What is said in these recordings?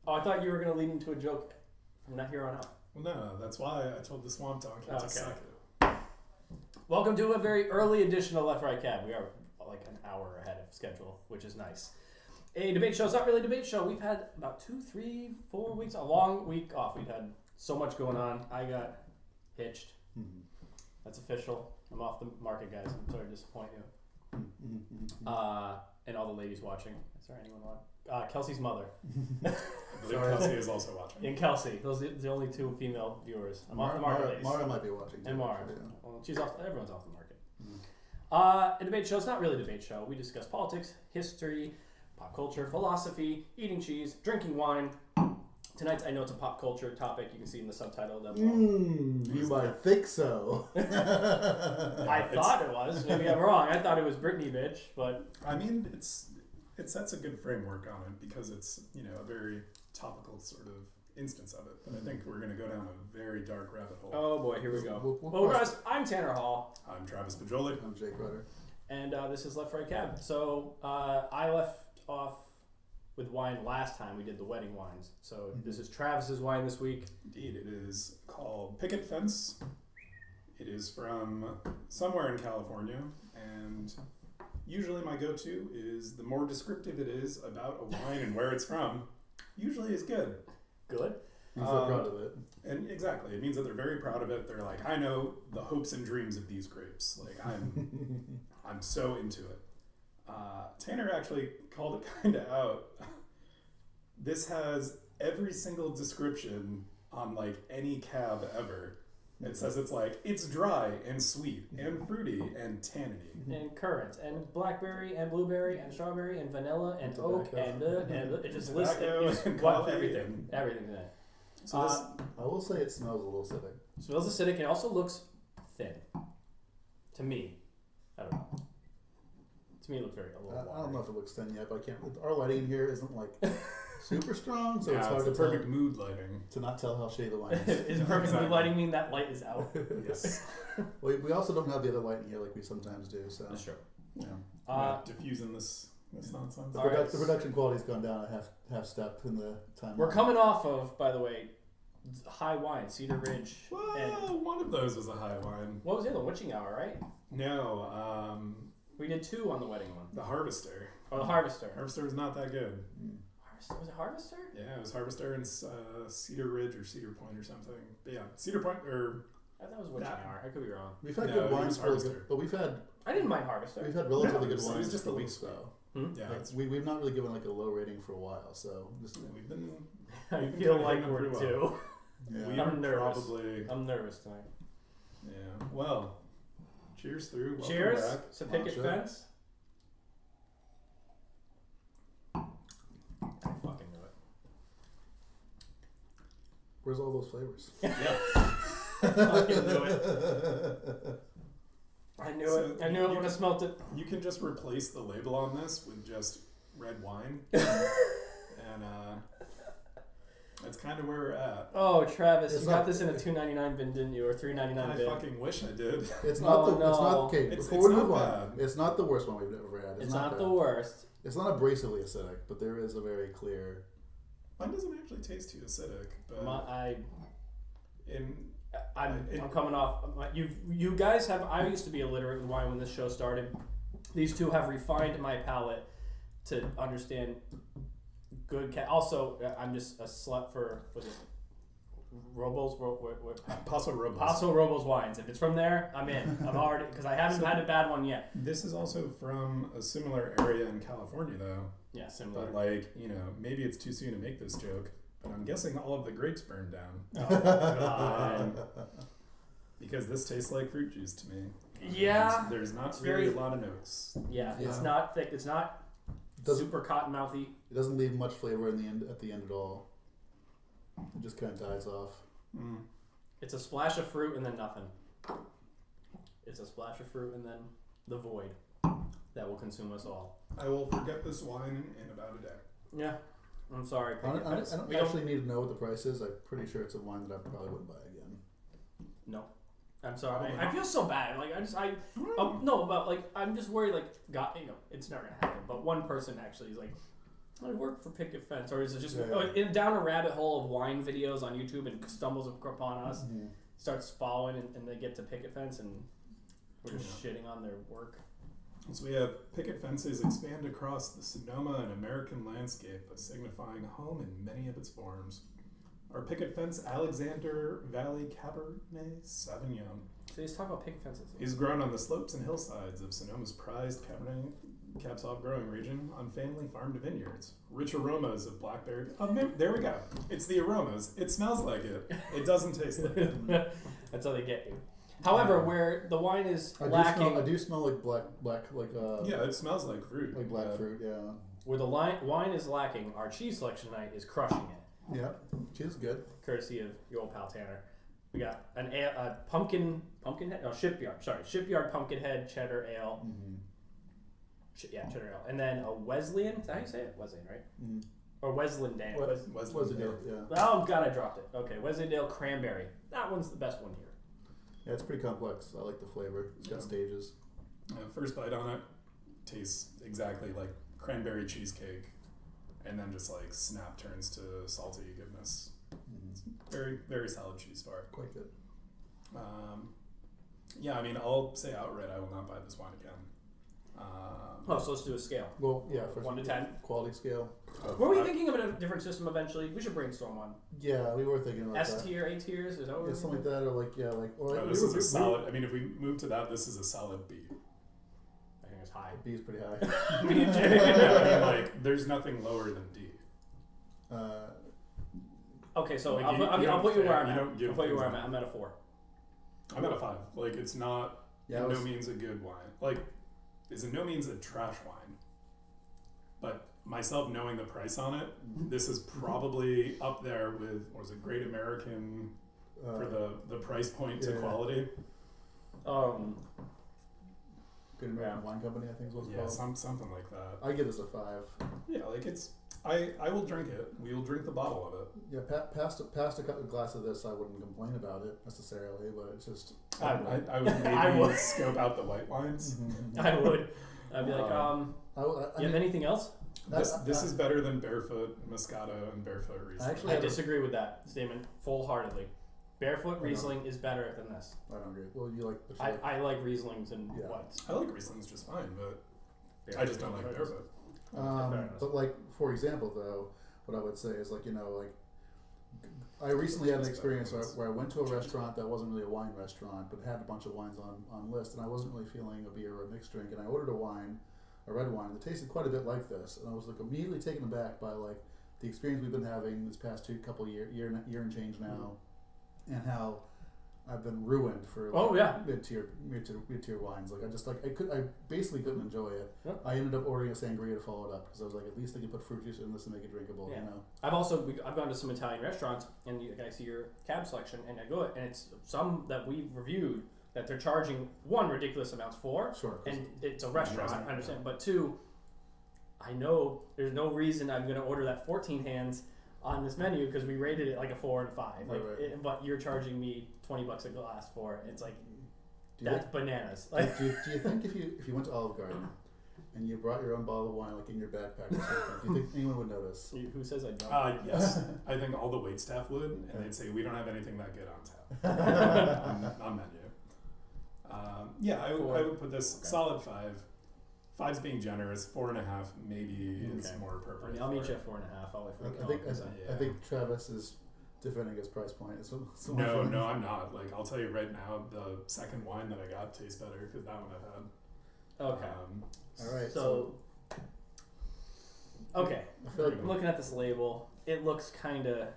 Oh, I thought you were going to lead into a joke from that here on out. Well, no, that's why I told the Swamp Dog to suck it. Welcome to a very early edition of Left Right Cab. We are like an hour ahead of schedule, which is nice. A debate show. It's not really a debate show. We've had about 2, 3, 4 weeks, a long week off. We've had so much going on. I got hitched. Mm-hmm. That's official. I'm off the market, guys. I'm sorry to disappoint you. And all the ladies watching. Is there anyone on? Kelsey's mother. I believe Kelsey is also watching. And Kelsey. Those are the only 2 female viewers. I'm off the market, ladies. Mara might be watching. And Mara. Yeah. Well, she's off. Everyone's off the market. A debate show. It's not really a debate show. We discuss politics, history, pop culture, philosophy, eating cheese, drinking wine. Tonight, I know it's a pop culture topic. You can see in the subtitle. You might think so. I thought it was. Maybe I'm wrong. I thought it was Britney, bitch. But I mean, it sets a good framework on it because it's a very topical sort of instance of it. But I think we're going to go down a very dark rabbit hole. Oh boy, here we go. Well, guys, I'm Tanner Hall. I'm Travis Pajoli. I'm Jake Rudder. And this is Left Right Cab. So I left off with wine last time. We did the wedding wines. So this is Travis's wine this week. Indeed, it is called Picket Fence. It is from somewhere in California, and usually my go-to is the more descriptive it is about a wine and where it's from, usually is good. Good. Means they're proud of it. And exactly, it means that they're very proud of it. They're like, I know the hopes and dreams of these grapes. Like I'm so into it. Tanner actually called it kind of out. This has every single description on like any cab ever. It says it's dry and sweet and fruity and tanniny. And currants and blackberry and blueberry and strawberry and vanilla and oak and it just lists everything. Everything in it. So I will say it smells a little acidic. It smells acidic. It also looks thin. To me. I don't know. To me, it looks a little watery. I don't know if it looks thin yet, but I can't. Our lighting in here isn't like super strong, so it's hard to to perfect tell, mood lighting. to not tell how shady the wine is. Is perfect mood lighting mean that light is out? Yes. We also don't have the other light in here like we sometimes do. So That's true. Yeah. Diffusing this nonsense. The production quality's gone down a half step in the time. We're coming off of, by the way, high wine, Cedar Ridge. Well, one of those was a high wine. What was the other? Witching Hour, right? No, we did 2 on the wedding one. the Harvester. Oh, the Harvester. Harvester was not that good. Was it Harvester? Yeah, it was Harvester and Cedar Ridge or Cedar Point or something. But yeah, Cedar Point or... I thought it was Witching Hour. I could be wrong. We've had good wines for but I didn't mind Harvester. We've had relatively good it was wines just for a little weeks though. Yeah, Like, we've not really given like a low rating for a while, so we've been... I feel like we're due. Yeah. We I'm nervous. probably... I'm nervous tonight. Yeah, well, cheers through. Welcome Cheers back. to Picket Fence. I fucking knew it. Where's all those flavors? Yeah. I fucking knew it. I knew it. I knew it when I smelt it. You can just replace the label on this with just red wine. And that's kind of where we're at. Oh, Travis, It's you not- got this in a $2.99 bin, didn't you? Or $3.99 I bin? fucking wish I did. It's not Oh, the. no. It's not okay. It's Before we not move on, bad. it's not the worst one we've ever had. It's not bad. the worst. It's not abrasively acidic, but there is a very clear. Mine doesn't actually taste too acidic, but I'm coming off. You guys have. I used to be illiterate with wine when this show started. These 2 have refined my palate to understand good. Also, I'm just a slut for Robles. Paso Robles. Paso Robles wines. If it's from there, I'm in. I'm already because I haven't had a bad one yet. This is also from a similar area in California, though. Yeah, similar. But maybe it's too soon to make this joke. But I'm guessing all of the grapes burned down. Oh God. Because this tastes like fruit juice to me. Yeah. And there's not It's really very- a lot of notes. Yeah, it's Yeah. not thick. It's not super cotton mouthy. It doesn't leave much flavor in the end. At the end at all, it just kind of dies off. Mm. It's a splash of fruit and then nothing. It's a splash of fruit and then the void that will consume us all. I will forget this wine in about a day. Yeah, I'm sorry. I don't actually need to know what the price is. I'm pretty sure it's a wine that I probably wouldn't buy again. No, I'm sorry. I feel so bad. Like no, but like I'm just worried. Like it's never gonna happen. But one person actually is like I work for Picket Fence, or is it just Yeah. down a rabbit hole of wine videos on YouTube and stumbles upon us, Mm-hmm. starts following, and they get to Picket Fence, and we're just shitting on their work. So we have picket fences expand across the Sonoma and American landscape, signifying home in many of its forms. Our picket fence, Alexander Valley Cabernet Sauvignon, So let's talk about picket fences. is grown on the slopes and hillsides of Sonoma's prized Cabernet Cab Sauv growing region on family farmed vineyards. Rich aromas of blackberry. Oh, there we go. It's the aromas. It smells like it. It doesn't taste like it. That's how they get you. However, where the wine is lacking, I do smell like black, like Yeah, it smells like fruit. like black fruit. Yeah. where the wine is lacking, our cheese selection night is crushing it. Yeah, cheese is good. Courtesy of your old pal Tanner. We got a pumpkinhead. No, shipyard pumpkinhead cheddar ale. Mm-hmm. Cheddar ale, and then a Wesleyan. Is that how you say it? Wesleyan, right? Mm-hmm. Or Wesleyandale. What's the deal? Yeah. Oh God, I dropped it. Okay, Wesleyandale cranberry. That one's the best one here. Yeah, it's pretty complex. I like the flavor. It's got stages. First bite on it tastes exactly like cranberry cheesecake, and then just like snap turns to salty goodness. It's very, very solid cheese bar. Quite good. Yeah, I mean, I'll say outright, I will not buy this wine again. So let's do a scale. Well, yeah, for 1 to 10. quality scale. Were we thinking of a different system eventually? We should brainstorm one. Yeah, we were thinking about S that. tier, A tiers, is that what Yeah, something like that, or like or like This is a solid. I mean, if we move to that, this is a solid B. I think it's high. B is pretty high. Me and Jay. I mean, like, there's nothing lower than D. Okay, so Like, I'll put you where I'm you at. don't give I'll put you where I'm things at. I'm at a 4. I'm at a 5. Like, it's not in no means a good wine. Like, it's in no means a trash wine. But myself knowing the price on it, this is probably up there with, what was it, Great American for the price point to quality. Good American Wine Company, I think is what it's called. Something like that. I give this a 5. Yeah, like it's. I will drink it. We will drink the bottle of it. Yeah, past a glass of this, I wouldn't complain about it necessarily, but it's just. I would maybe scope out the white wines. I would. I'd be like, I you have anything else? This is better than Barefoot Moscato and Barefoot Riesling. I disagree with that statement full-heartedly. Barefoot Riesling is better than this. I don't agree. Well, you like. I like Rieslings and whites. I like Rieslings just fine, but I just don't like Barefoot. But like, for example, though, what I would say is like, I recently had an experience where I went to a restaurant that wasn't really a wine restaurant, but had a bunch of wines on list, and I wasn't really feeling a beer or a mixed drink, and I ordered a red wine that tasted quite a bit like this, and I was like immediately taken aback by like the experience we've been having this past couple year and change now, and how I've been ruined for mid-tier wines. Like I basically couldn't enjoy it. Yep. I ended up ordering a sangria to follow it up because I was like, at least I can put fruit juice in this and make it drinkable. Yeah. You know. I've gone to some Italian restaurants and I see your cab selection and I go and it's some that we've reviewed that they're charging one ridiculous amounts for. Sure. And it's a restaurant. I understand, but two, I know there's no reason I'm going to order that 14 hands on this menu because we rated it like a 4 and a 5. Like, right. But you're charging me $20 a glass for it. It's like that's bananas. Like, do you think if you went to Olive Garden and you brought your own bottle of wine like in your backpack or something, do you think anyone would notice? Who says I don't? Yes, I think all the wait staff would, and they'd say we don't have anything that good on tap on menu. I would put this solid 5. 5's being generous. 4.5 maybe is more appropriate. I mean, I'll meet you at 4.5. I'll wait for I think Travis is defending his price point. No, I'm not. Like, I'll tell you right now, the second wine that I got tastes better because that one I've had. Okay. All right. So okay. I'm looking at this label. It looks kind of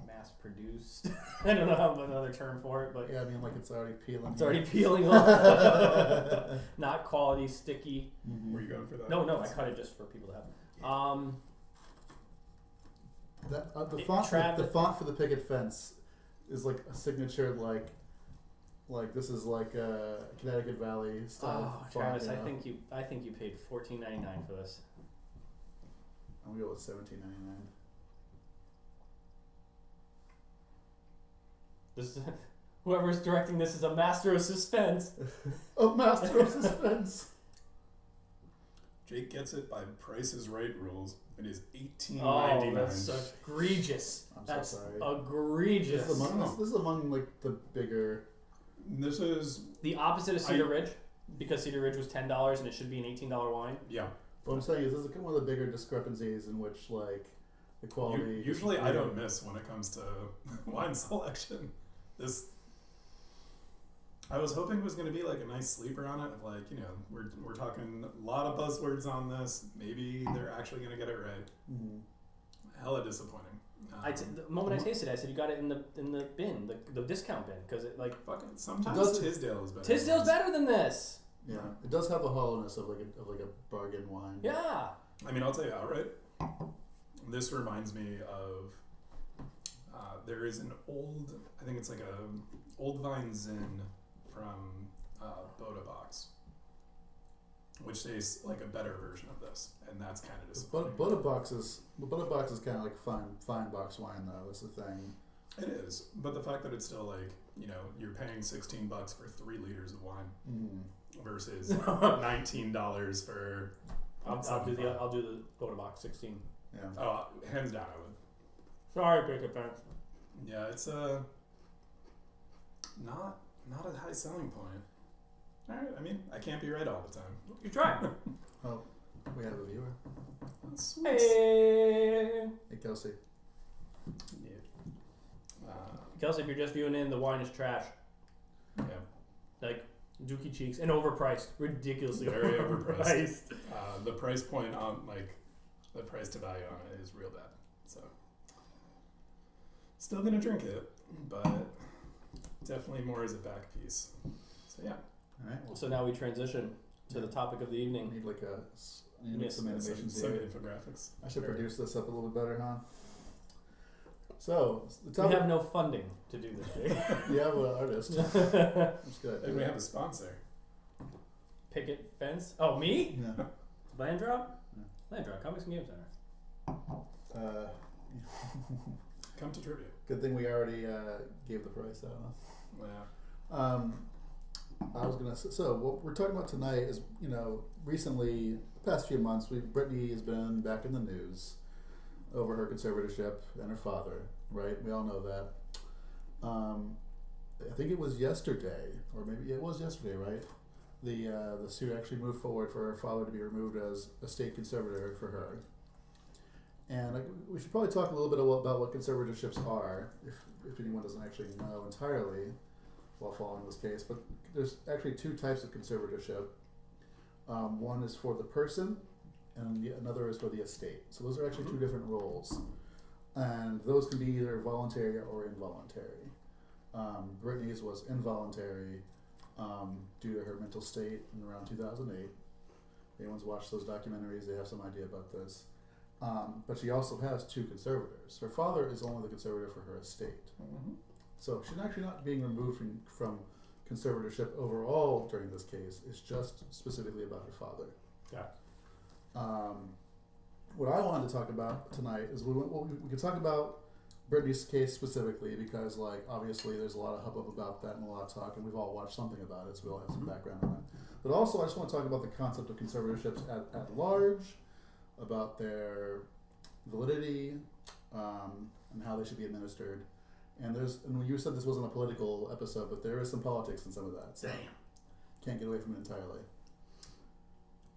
mass-produced. I don't know how another term for it, but yeah, I mean, like it's already peeling. It's already peeling off. Not quality, sticky. Mm-hmm. Were you going for that? No, I cut it just for people to have. The font for the picket fence is like a signature, like this is like a Connecticut Valley style. Oh, Travis, font, I think you paid $14.99 for this. I'm gonna go with $17.99. This whoever's directing this is a master of suspense. A master of suspense. Jake gets it by Price is Right rules. It is $18.99. Oh, that's egregious. I'm That's so sorry. egregious. This is among like the bigger. This is The opposite of Cedar Ridge, because Cedar Ridge was $10 and it should be an $18 wine. yeah. What I'm saying is this is one of the bigger discrepancies in which like the quality. Usually I don't miss when it comes to wine selection. I was hoping it was going to be like a nice sleeper on it. Like, we're talking a lot of buzzwords on this. Maybe they're actually going to get it right. Mm-hmm. Hella disappointing. The moment I tasted it, I said you got it in the bin, the discount bin, because it like Fucking sometimes Tisdale is better. Tisdale's better than this. Yeah, it does have the hollowness of like a bargain wine. Yeah. I mean, I'll tell you outright. This reminds me of there is an old, I think it's like a Old Vine Zin from Boda Box, which tastes like a better version of this, and that's kind of disappointing. Butter Box is kind of like fine box wine though. That's the thing. It is, but the fact that it's still like, you're paying $16 for 3 liters of wine versus $19 for. I'll do the Boda Box 16. Yeah. Oh, hands down, I would. Sorry, Picket fans. Yeah, it's not a high selling point. All right, I mean, I can't be right all the time. You try. Oh, we have a viewer. That's sweet. Hey. Hey Kelsey. Kelsey, if you're just viewing in, the wine is trash. Yeah. Like dookie cheeks and overpriced, ridiculously Very overpriced. The price point on the price to value on it is real bad. So still gonna drink it, but definitely more as a back piece. So yeah. All right. Well, So now we transition to the topic of the I evening. need like some animations Some here. infographics. I should Sure. produce this up a little bit better, huh? So the We topic. have no funding to do this. You have an artist. That's good. And we have a sponsor. Picket fence. Oh, me? Yeah. Land Drop? Yeah. Land Drop, Comics and Game Center. Come to trivia. Good thing we already gave the price out. Huh? Yeah. I was gonna say, so what we're talking about tonight is, recently, the past few months, Britney has been back in the news over her conservatorship and her father, right? We all know that. I think it was yesterday, or maybe it was yesterday, right? The suit actually moved forward for her father to be removed as a state conservator for her. And we should probably talk a little bit about what conservatorships are, if anyone doesn't actually know entirely while following this case. But there's actually 2 types of conservatorship. One is for the person, and another is for the estate. So those are actually 2 different roles. And those can be either voluntary or involuntary. Britney's was involuntary due to her mental state in around 2008. If anyone's watched those documentaries, they have some idea about this. But she also has 2 conservators. Her father is only the conservator for her estate. Mm-hmm. So she's actually not being removed from conservatorship overall during this case. It's just specifically about her father. Yeah. What I wanted to talk about tonight is we could talk about Britney's case specifically because, obviously there's a lot of hubbub about that and a lot of talk, and we've all watched something about it, so we all have some background on it. But also, I just want to talk about the concept of conservatorships at large, about their validity, and how they should be administered. And you said this wasn't a political episode, but there is some politics in some of that. So can't get away from it entirely.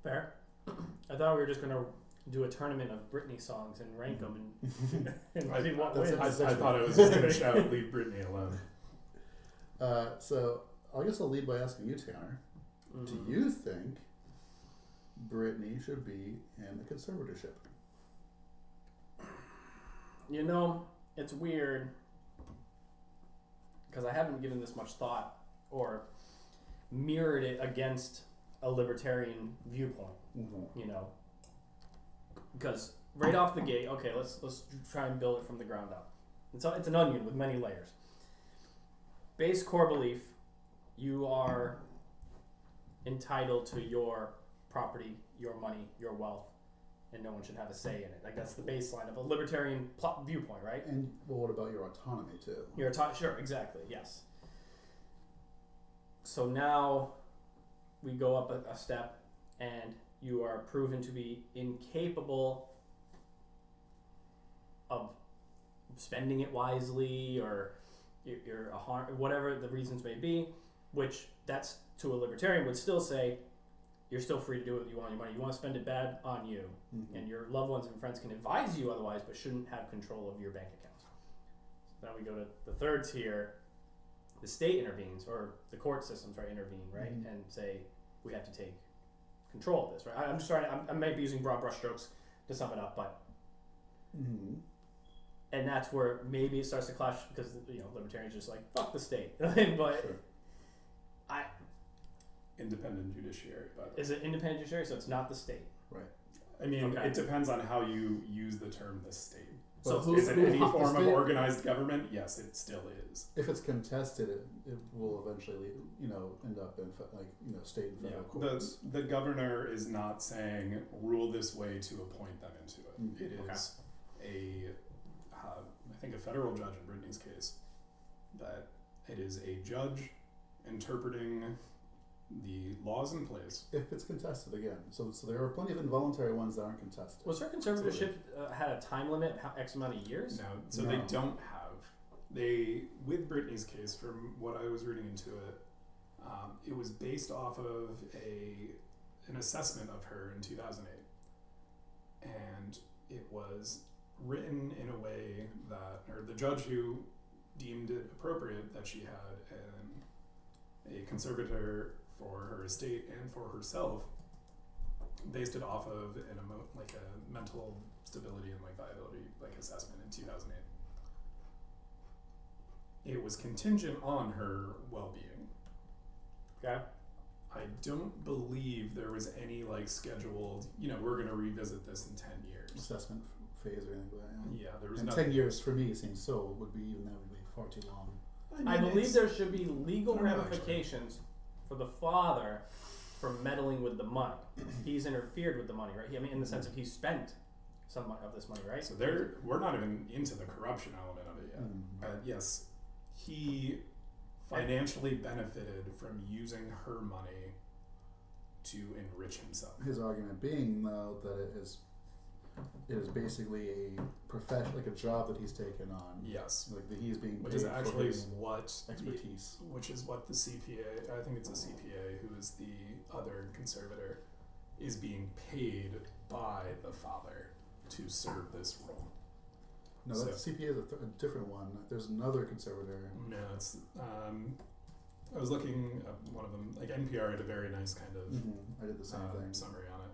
Fair. I thought we were just going to do a tournament of Britney songs and rank them and see what wins. I thought it was just going to shout, leave Britney alone. So I guess I'll lead by asking you, Tanner. Do you think Britney should be in a conservatorship? It's weird because I haven't given this much thought or mirrored it against a libertarian viewpoint. Because right off the gate, okay, let's try and build it from the ground up. It's an onion with many layers. Base core belief: you are entitled to your property, your money, your wealth, and no one should have a say in it. That's the baseline of a libertarian viewpoint, right? And what about your autonomy too? Sure, exactly, yes. So now we go up a step, and you are proven to be incapable of spending it wisely, or you're a harm, whatever the reasons may be, which that's to a libertarian would still say you're still free to do what you want with your money. You want to spend it bad on you, and your loved ones and friends can advise you otherwise, but shouldn't have control of your bank accounts. So now we go to the third tier. The state intervenes, or the court systems intervene, right, and say we have to take control of this, right? I'm just trying. I might be using broad brushstrokes to sum it up, but and that's where maybe it starts to clash because libertarians are just like fuck the state, but Sure. Independent judiciary, by the way. Is it independent judiciary? So it's not the state. Right. I mean, it depends on how you use the term the state. So Is it any form of organized government? Yes, it still is. If it's contested, it will eventually, end up in state and federal courts. The governor is not saying rule this way to appoint them into it. It is I think a federal judge in Britney's case, that it is a judge interpreting the laws in place. If it's contested again, so there are plenty of involuntary ones that aren't contested. Was her conservatorship had a time limit, X amount of years? No, so they don't have. With Britney's case, from what I was reading into it, it was based off of an assessment of her in 2008, and it was written in a way that, or the judge who deemed it appropriate that she had a conservator for her estate and for herself, based it off of a mental stability and viability assessment in 2008. It was contingent on her well-being. Okay. I don't believe there was any scheduled, we're going to revisit this in 10 years. Assessment phase or anything like that. Yeah, there was and nothing. 10 years for me seems that would be far too long. I believe there should be legal ramifications for the father for meddling with the money. He's interfered with the money, right? In the sense that he spent some of this money, right? So we're not even into the corruption element of it yet. Yes, he financially benefited from using her money to enrich himself. His argument being, though, that it is basically a profession, a job that he's taken on. Yes. That he's being paid which is actually for what expertise. Which is what the CPA, I think it's a CPA, who is the other conservator, is being paid by the father to serve this role. No, that CPA is a different one. There's another conservator. No, it's. I was looking at one of them. NPR had a very nice kind of. I did the same thing. Summary on it.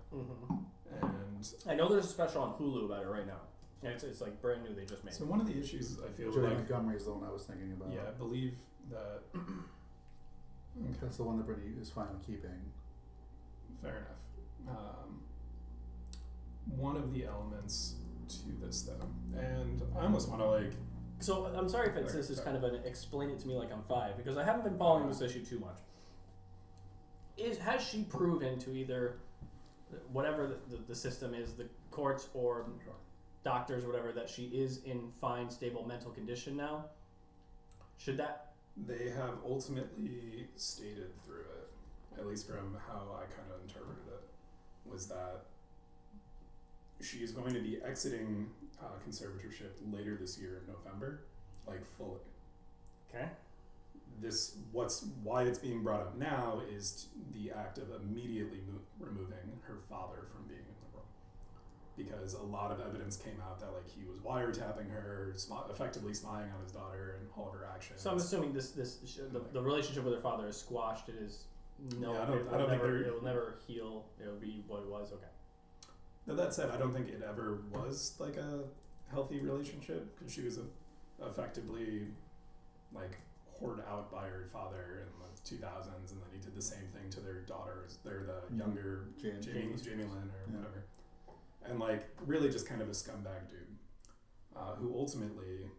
And I know there's a special on Hulu about it right now. It's brand new. They just made. So one of the issues I feel Jerry Montgomery is the one I was thinking about. Yeah, I believe that. That's the one that Britney is fine with keeping. Fair enough. One of the elements to this, though, and I almost want to So I'm sorry if this is kind of an explain it to me like I'm 5, because I haven't been following this issue too much. Has she proven to either whatever the system is, the courts or doctors or whatever, that she is in fine, stable mental condition now? Should that? They have ultimately stated through it, at least from how I kind of interpreted it, was that she is going to be exiting conservatorship later this year in November, fully. Okay. Why it's being brought up now is the act of immediately removing her father from being in the role, because a lot of evidence came out that he was wiretapping her, effectively spying on his daughter and all of her actions. So I'm assuming the relationship with her father is squashed. It is no. Yeah, I don't think it will never heal. It will be what it was. Okay. Now, that said, I don't think it ever was a healthy relationship, because she was effectively hoarded out by her father in the 2000s, and then he did the same thing to their daughters. They're the younger Jamie Lynn or whatever, and really just kind of a scumbag dude who ultimately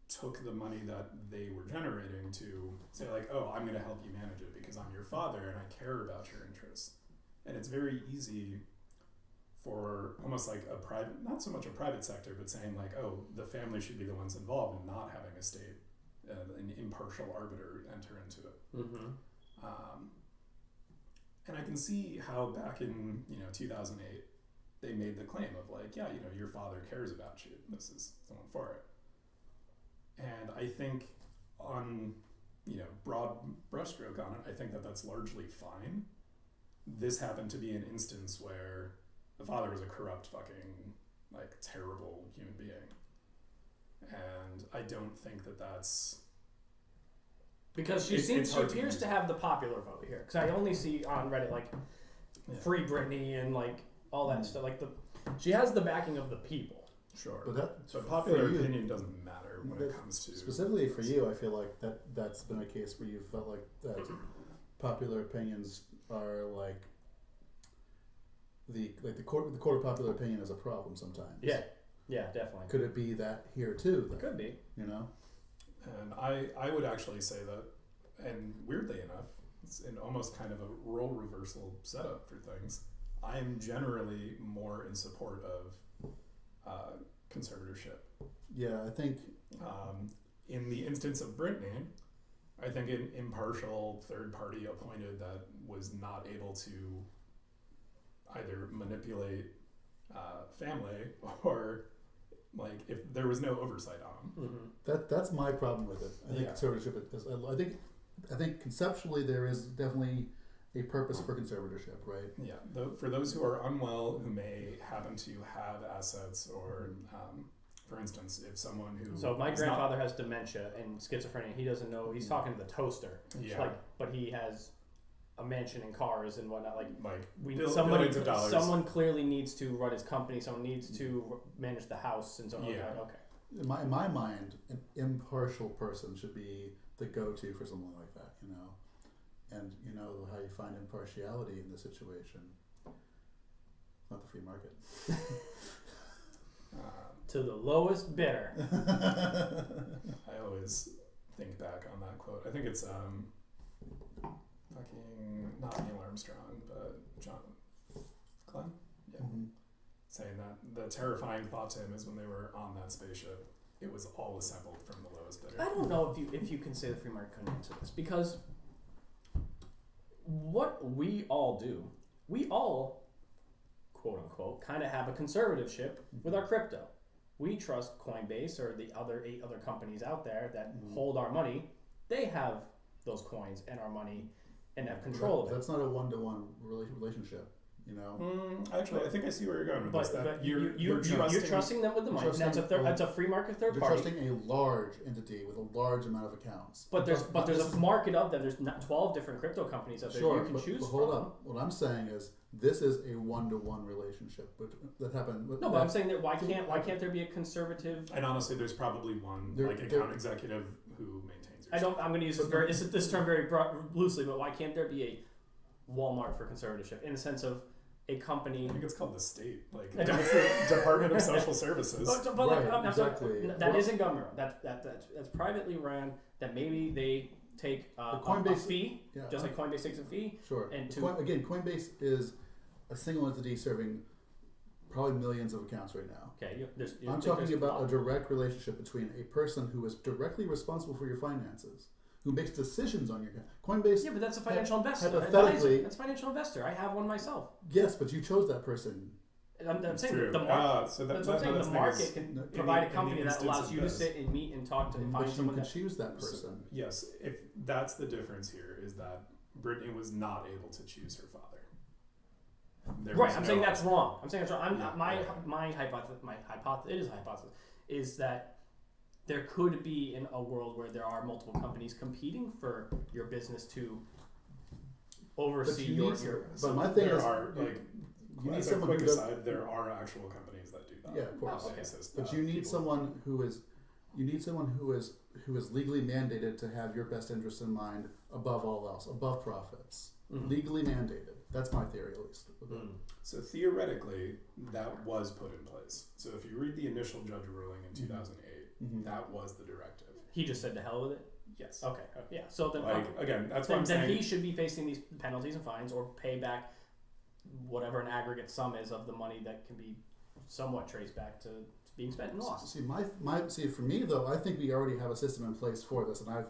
took the money that they were generating to say oh, I'm going to help you manage it because I'm your father and I care about your interests. And it's very easy for almost a private, not so much a private sector, but saying oh, the family should be the ones involved and not having a state, an impartial arbiter enter into it. And I can see how back in 2008 they made the claim of like, yeah, your father cares about you. This is someone for it. And I think on broad brushstroke on it, I think that that's largely fine. This happened to be an instance where the father was a corrupt fucking like terrible human being, and I don't think that that's because she appears to have the popular vote here. Because I only see on Reddit like free Britney and like all that stuff. Like she has the backing of the people. Sure, but popular opinion doesn't matter when it comes to specifically for you. I feel like that's been a case where you felt like that popular opinions are like the court of popular opinion is a problem sometimes. Yeah, definitely. Could it be that here too? Then? Could be. And I would actually say that, and weirdly enough, it's in almost kind of a role reversal setup for things. I'm generally more in support of conservatorship. Yeah, I think in the instance of Britney, I think an impartial third party appointed that was not able to either manipulate family or like if there was no oversight on them. Mm-hmm. That's my problem with it. I think conservatorship is. I think conceptually there is definitely a purpose for conservatorship, right? Yeah. For those who are unwell, who may happen to have assets, or for instance, if someone who if my grandfather has dementia and schizophrenia, he doesn't know. He's talking to the toaster. Yeah. But he has a mansion and cars and whatnot. Billions of dollars. Someone clearly needs to run his company. Someone needs to manage the house, and so okay. In my mind, an impartial person should be the go-to for someone like that, And how you find impartiality in this situation. It's not the free market. To the lowest bidder. I always think back on that quote. I think it's fucking not Neil Armstrong, but John Glenn. Yeah. Mm-hmm. Saying that the terrifying thought to him is when they were on that spaceship, it was all assembled from the lowest bidder. I don't know if you can say the free market couldn't answer this, because what we all do, we all, quote unquote, kind of have a conservatorship with our crypto. We trust Coinbase or the other 8 other companies out there that hold our money. They have those coins and our money and have control of it. That's not a one-to-one relationship. Actually, I think I see where you're going with this. But you're trusting them with the money. That's a free market third party. You're trusting a large entity with a large amount of accounts. But there's a market of them. There's 12 different crypto companies out there you can choose from. Hold up. What I'm saying is this is a one-to-one relationship that happened. But I'm saying that why can't there be a conservative? And honestly, there's probably one account executive who maintains. I'm going to use this term very loosely, but why can't there be a Walmart for conservatorship in the sense of a company? I think it's called the state, it's the Department of Social Services. Exactly. That isn't government. That's privately run. That maybe they take a fee, just like Coinbase takes a fee. Sure. And Coinbase is a single entity serving probably millions of accounts right now. Okay, I'm talking about a direct relationship between a person who is directly responsible for your finances, who makes decisions on your Coinbase. Yeah, but that's a financial investor. Hypothetically, that's a financial investor. I have one myself. Yes, but you chose that person. I'm saying the market can provide a company that allows you to sit and meet and talk to and find someone that choose that person. Yes, if that's the difference here, is that Britney was not able to choose her father. I'm saying that's wrong. My hypothesis is that there could be in a world where there are multiple companies competing for your business to oversee your. But my thing is, you need someone who aside, there are actual companies that do that. Yeah, of course. But you need someone who is legally mandated to have your best interest in mind above all else, above profits. Mm-hmm. Legally mandated. That's my theory, at least. Mm. So theoretically, that was put in place. So if you read the initial judge ruling in 2008, that was the directive. He just said to hell with it? Yes. Okay. Yeah. So then, again, that's what I'm saying. Then he should be facing these penalties and fines, or pay back whatever an aggregate sum is of the money that can be somewhat traced back to being spent and lost. See, for me though, I think we already have a system in place for this, and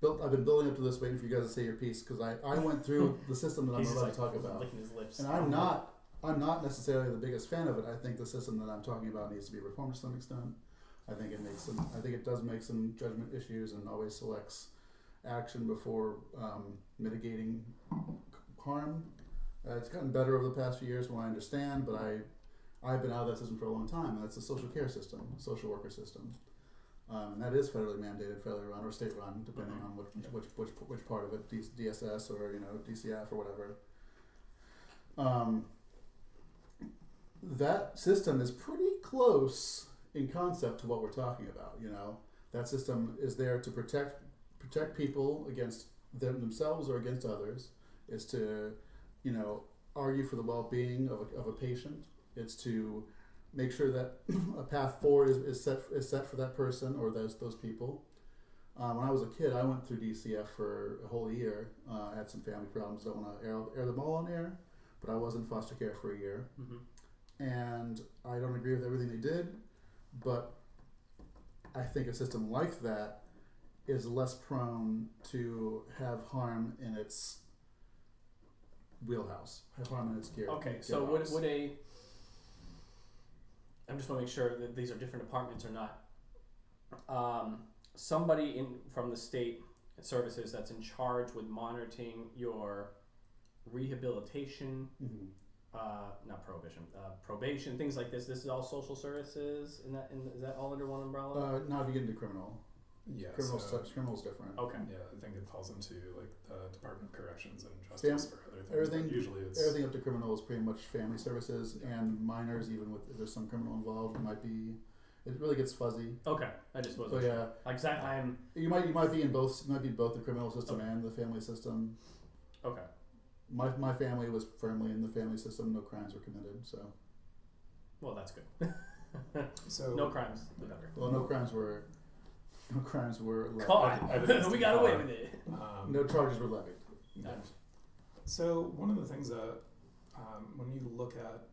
I've been building up to this, waiting for you guys to say your piece, because I went through the system that I'm He's about just to talk about, licking his lips. and I'm not necessarily the biggest fan of it. I think the system that I'm talking about needs to be reformed to some extent. I think it does make some judgment issues and always selects action before mitigating harm. It's gotten better over the past few years, from what I understand, but I've been out of that system for a long time, and that's the social care system, social worker system. And that is federally mandated, federally run, or state run, depending on which part of it, DSS or DCF or whatever. That system is pretty close in concept to what we're talking about. That system is there to protect people against themselves or against others. It's to argue for the well-being of a patient. It's to make sure that a path forward is set for that person or those people. When I was a kid, I went through DCF for a whole year. I had some family problems. Don't want to air them all on air, but I was in foster care for a year. Mm-hmm. And I don't agree with everything they did, but I think a system like that is less prone to have harm in its wheelhouse, have harm in its gear. Okay, so would I just want to make sure that these are different departments or not. Somebody from the state services that's in charge with monitoring your rehabilitation, Mm-hmm. Not prohibition, probation, things like this. This is all social services. Is that all under one umbrella? Not if you get into criminal. Yeah, Criminal's different. Okay. Yeah, I think it falls into like the Department of Corrections and Justice for other things. Everything, usually it's everything up to criminal is pretty much family services, and minors, even if there's some criminal involved, it really gets fuzzy. Okay, I just wasn't. So yeah, sure. You might be in both. You might be both the criminal system and the family system. Okay. My family was firmly in the family system. No crimes were committed. So. Well, that's good. So no crimes. The better. Well, no crimes were levied. Caught. We got away with it. No charges were levied. Yeah. So one of the things that when you look at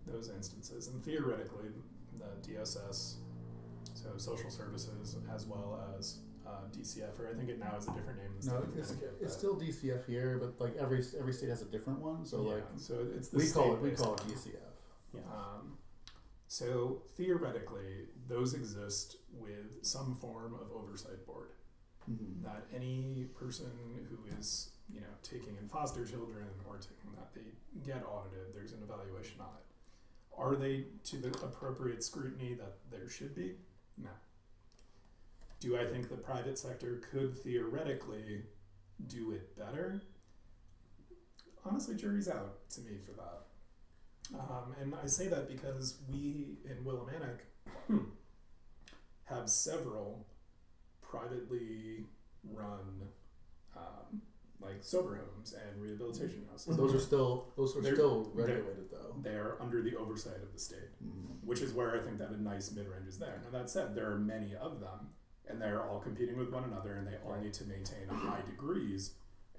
those instances, and theoretically the DSS, so social services, as well as DCF, or I think it now has a different name. No, it's still DCF here, but like every state has a different one. So yeah, like so it's the we call it one. DCF. Yeah. So theoretically, those exist with some form of oversight board. Mm-hmm. That any person who is taking in foster children or taking that, they get audited. There's an evaluation on it. Are they to the appropriate scrutiny that there should be? No. Do I think the private sector could theoretically do it better? Honestly, jury's out to me for that. And I say that because we in Willimantic have several privately run like sober homes and rehabilitation houses. Those are still regulated though. They're under the oversight of the state, which is where I think that a nice mid-range is there. Now that said, there are many of them, and they're all competing with one another, and they all need to maintain high degrees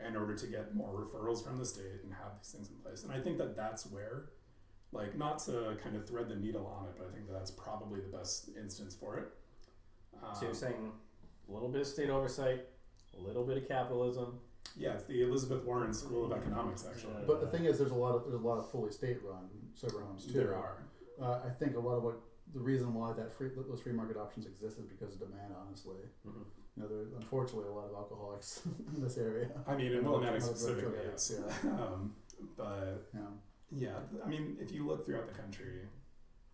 in order to get more referrals from the state and have these things in place. And I think that that's where, like, not to kind of thread the needle on it, but I think that that's probably the best instance for it. So you're saying a little bit of state oversight, a little bit of capitalism. Yeah, it's the Elizabeth Warren School of Economics, actually. But the thing is, there's a lot of fully state-run sober homes too. There are. I think a lot of the reason why those free market options exist is because of demand. Honestly, there are unfortunately a lot of alcoholics in this area. I mean, in Willimantic specifically, yes. Yeah. But yeah, I mean, if you look throughout the country,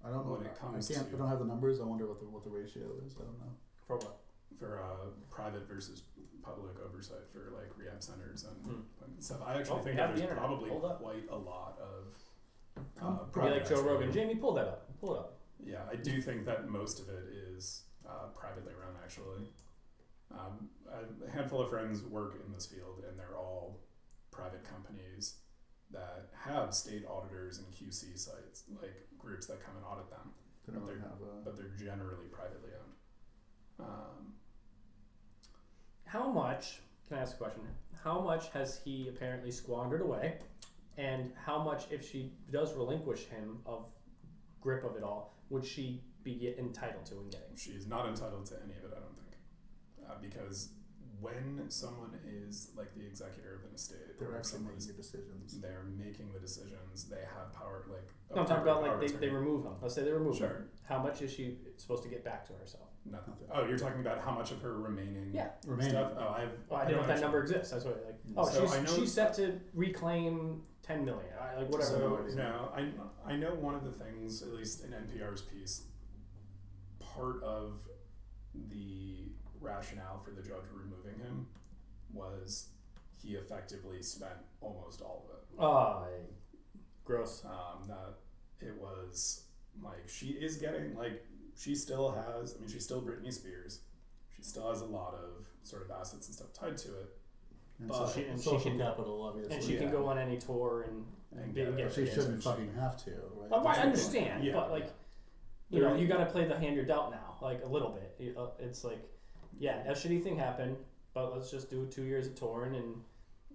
I don't know. I don't have the numbers. I wonder what the ratio is. I don't know. For what? For private versus public oversight for like rehab centers and stuff. I actually think that there's probably quite a lot of be like Joe Rogan. Jamie, pull that up. Pull it up. Yeah, I do think that most of it is privately run, actually. A handful of friends work in this field, and they're all private companies that have state auditors and QC sites, like groups that come and audit them. But they're generally privately owned. How much, can I ask a question? How much has he apparently squandered away? And how much, if she does relinquish him of grip of it all, would she be entitled to in getting? She's not entitled to any of it, I don't think. Because when someone is like the executor of an estate, They're or if actually someone making is, the decisions. they're making the decisions. They have power. Like No, I'm talking about power like they attorney. remove him. Let's say they remove Sure. him. How much is she supposed to get back to herself? Nothing. Nothing. Oh, you're talking about how much of her remaining Yeah. Remaining. stuff? Oh, I Well, I didn't know if that number exists. That's what like. Oh, So I know- she's set to reclaim 10 million. Like whatever. So idea. no, I know one of the things, at least in NPR's piece, part of the rationale for the judge removing him was he effectively spent almost all of it. Oh, gross. That it was like she is getting like she still has. I mean, she's still Britney Spears. She still has a lot of sort of assets and stuff tied to it. And But- social, and she social can- capital, obviously. And she Yeah. can go on any tour and get get it. She get- shouldn't she- fucking have to, right? Oh, I That's- understand, yeah, but like, yeah. you know, There- you got to play the hand you're dealt now, like a little bit. It's like, yeah, a shitty thing happened, but let's just do 2 years of touring and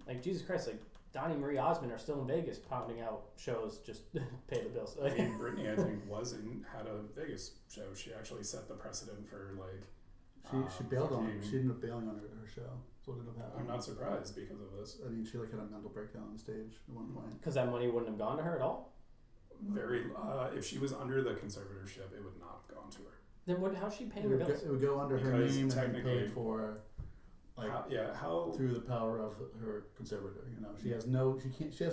like Jesus Christ, like Donnie Marie Osmond are still in Vegas pounding out shows, just pay the bills. I mean, Britney, I think, had a Vegas show. She actually set the precedent for like. She bailed on fucking- She ended up bailing on her show. That's what ended up happening. I'm not surprised because of this. I mean, she like had a mental breakdown on stage at one point. Because that money wouldn't have gone to her at all. If she was under the conservatorship, it would not have gone to her. Then how's she paying It her would, bills? it would go under her Because name and be technically- paid for, like How through the power of her conservator. You know, she has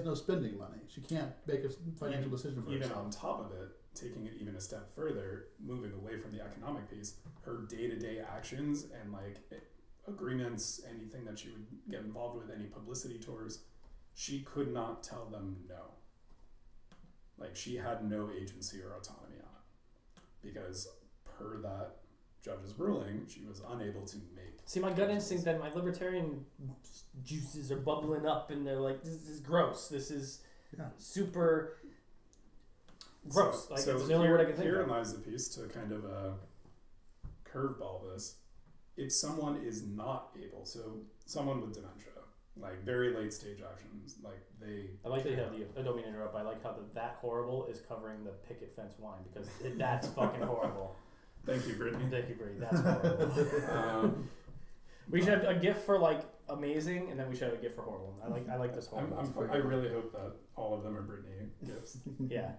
no spending money. She can't make a financial decision for even herself. on top of it, taking it even a step further, moving away from the economic piece, her day-to-day actions and like agreements, anything that she would get involved with, any publicity tours, she could not tell them no. Like she had no agency or autonomy on it because per that judge's ruling, she was unable to make. See, my gut instinct that my libertarian juices are bubbling up and they're like, this is gross. This is Yeah. super gross. So, Like, so it's the only word I can think here of. lies the piece to kind of curveball this. If someone is not able, so someone with dementia, like very late stage actions, like they. I like that you have the, I don't mean to interrupt, but I like how that horrible is covering the picket fence wine because that's fucking horrible. Thank you, Brittany. Thank you, Brady. That's horrible. We should have a gift for like amazing, and then we should have a gift for horrible. I like this horrible. I really hope that all of them are Brittany gifts. Yeah.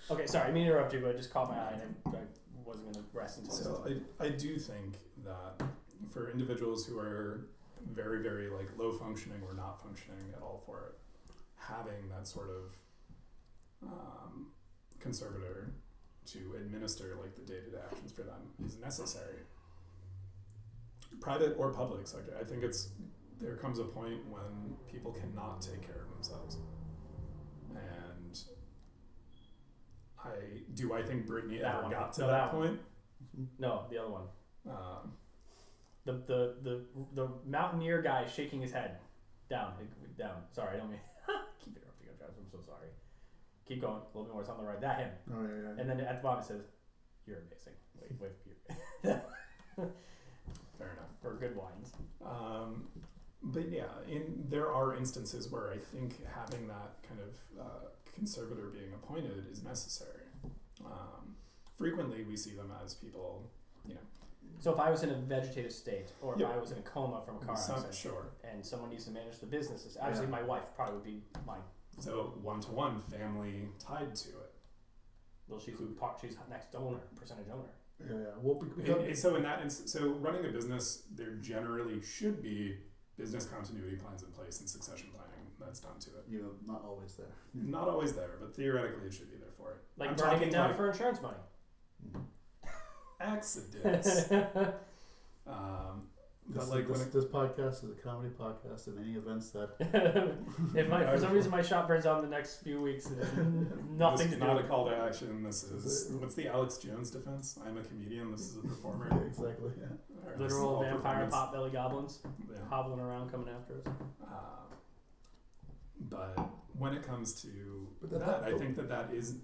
Okay, sorry, I mean to interrupt you, but it just caught my eye and I wasn't gonna rest until. So I do think that for individuals who are very, very like low functioning or not functioning at all for it, having that sort of conservator to administer like the day-to-day actions for them is necessary. Private or public sector, I think there comes a point when people cannot take care of themselves, and I think Britney That ever one. got to No, that that one. point. No, the other one. Um, The mountaineer guy shaking his head down. Sorry, I don't mean keep interrupting you guys. I'm so sorry. Keep going. A little bit more. It's on the right. That him. Oh yeah. And then at the bottom it says, "You're amazing." Wait. fair enough. For good wines. But yeah, there are instances where I think having that kind of conservator being appointed is necessary. Frequently, we see them as people, So if I was in a vegetative state, or if Yep. I was in a coma from a car accident, sure. and someone needs to manage the businesses, obviously my wife probably would be my. So one-to-one family tied to it. Well, she's next owner, percentage owner. Yeah. Well, So running a business, there generally should be business continuity plans in place and succession planning that's done to it. not always there. Not always there, but theoretically it should be there for it. Like I'm burning talking it down like for insurance money. accidents. But like when This podcast is a comedy podcast, and any events that If for some reason my shop burns out in the next few weeks, it has nothing this to is do not with a call to action. This is what's the Alex Jones defense? I'm a comedian. This is a performer. exactly. Yeah. Or this is literal all vampire performance. potbelly goblins Yeah. hobbling around coming after us. But when it comes to But that, I think that is.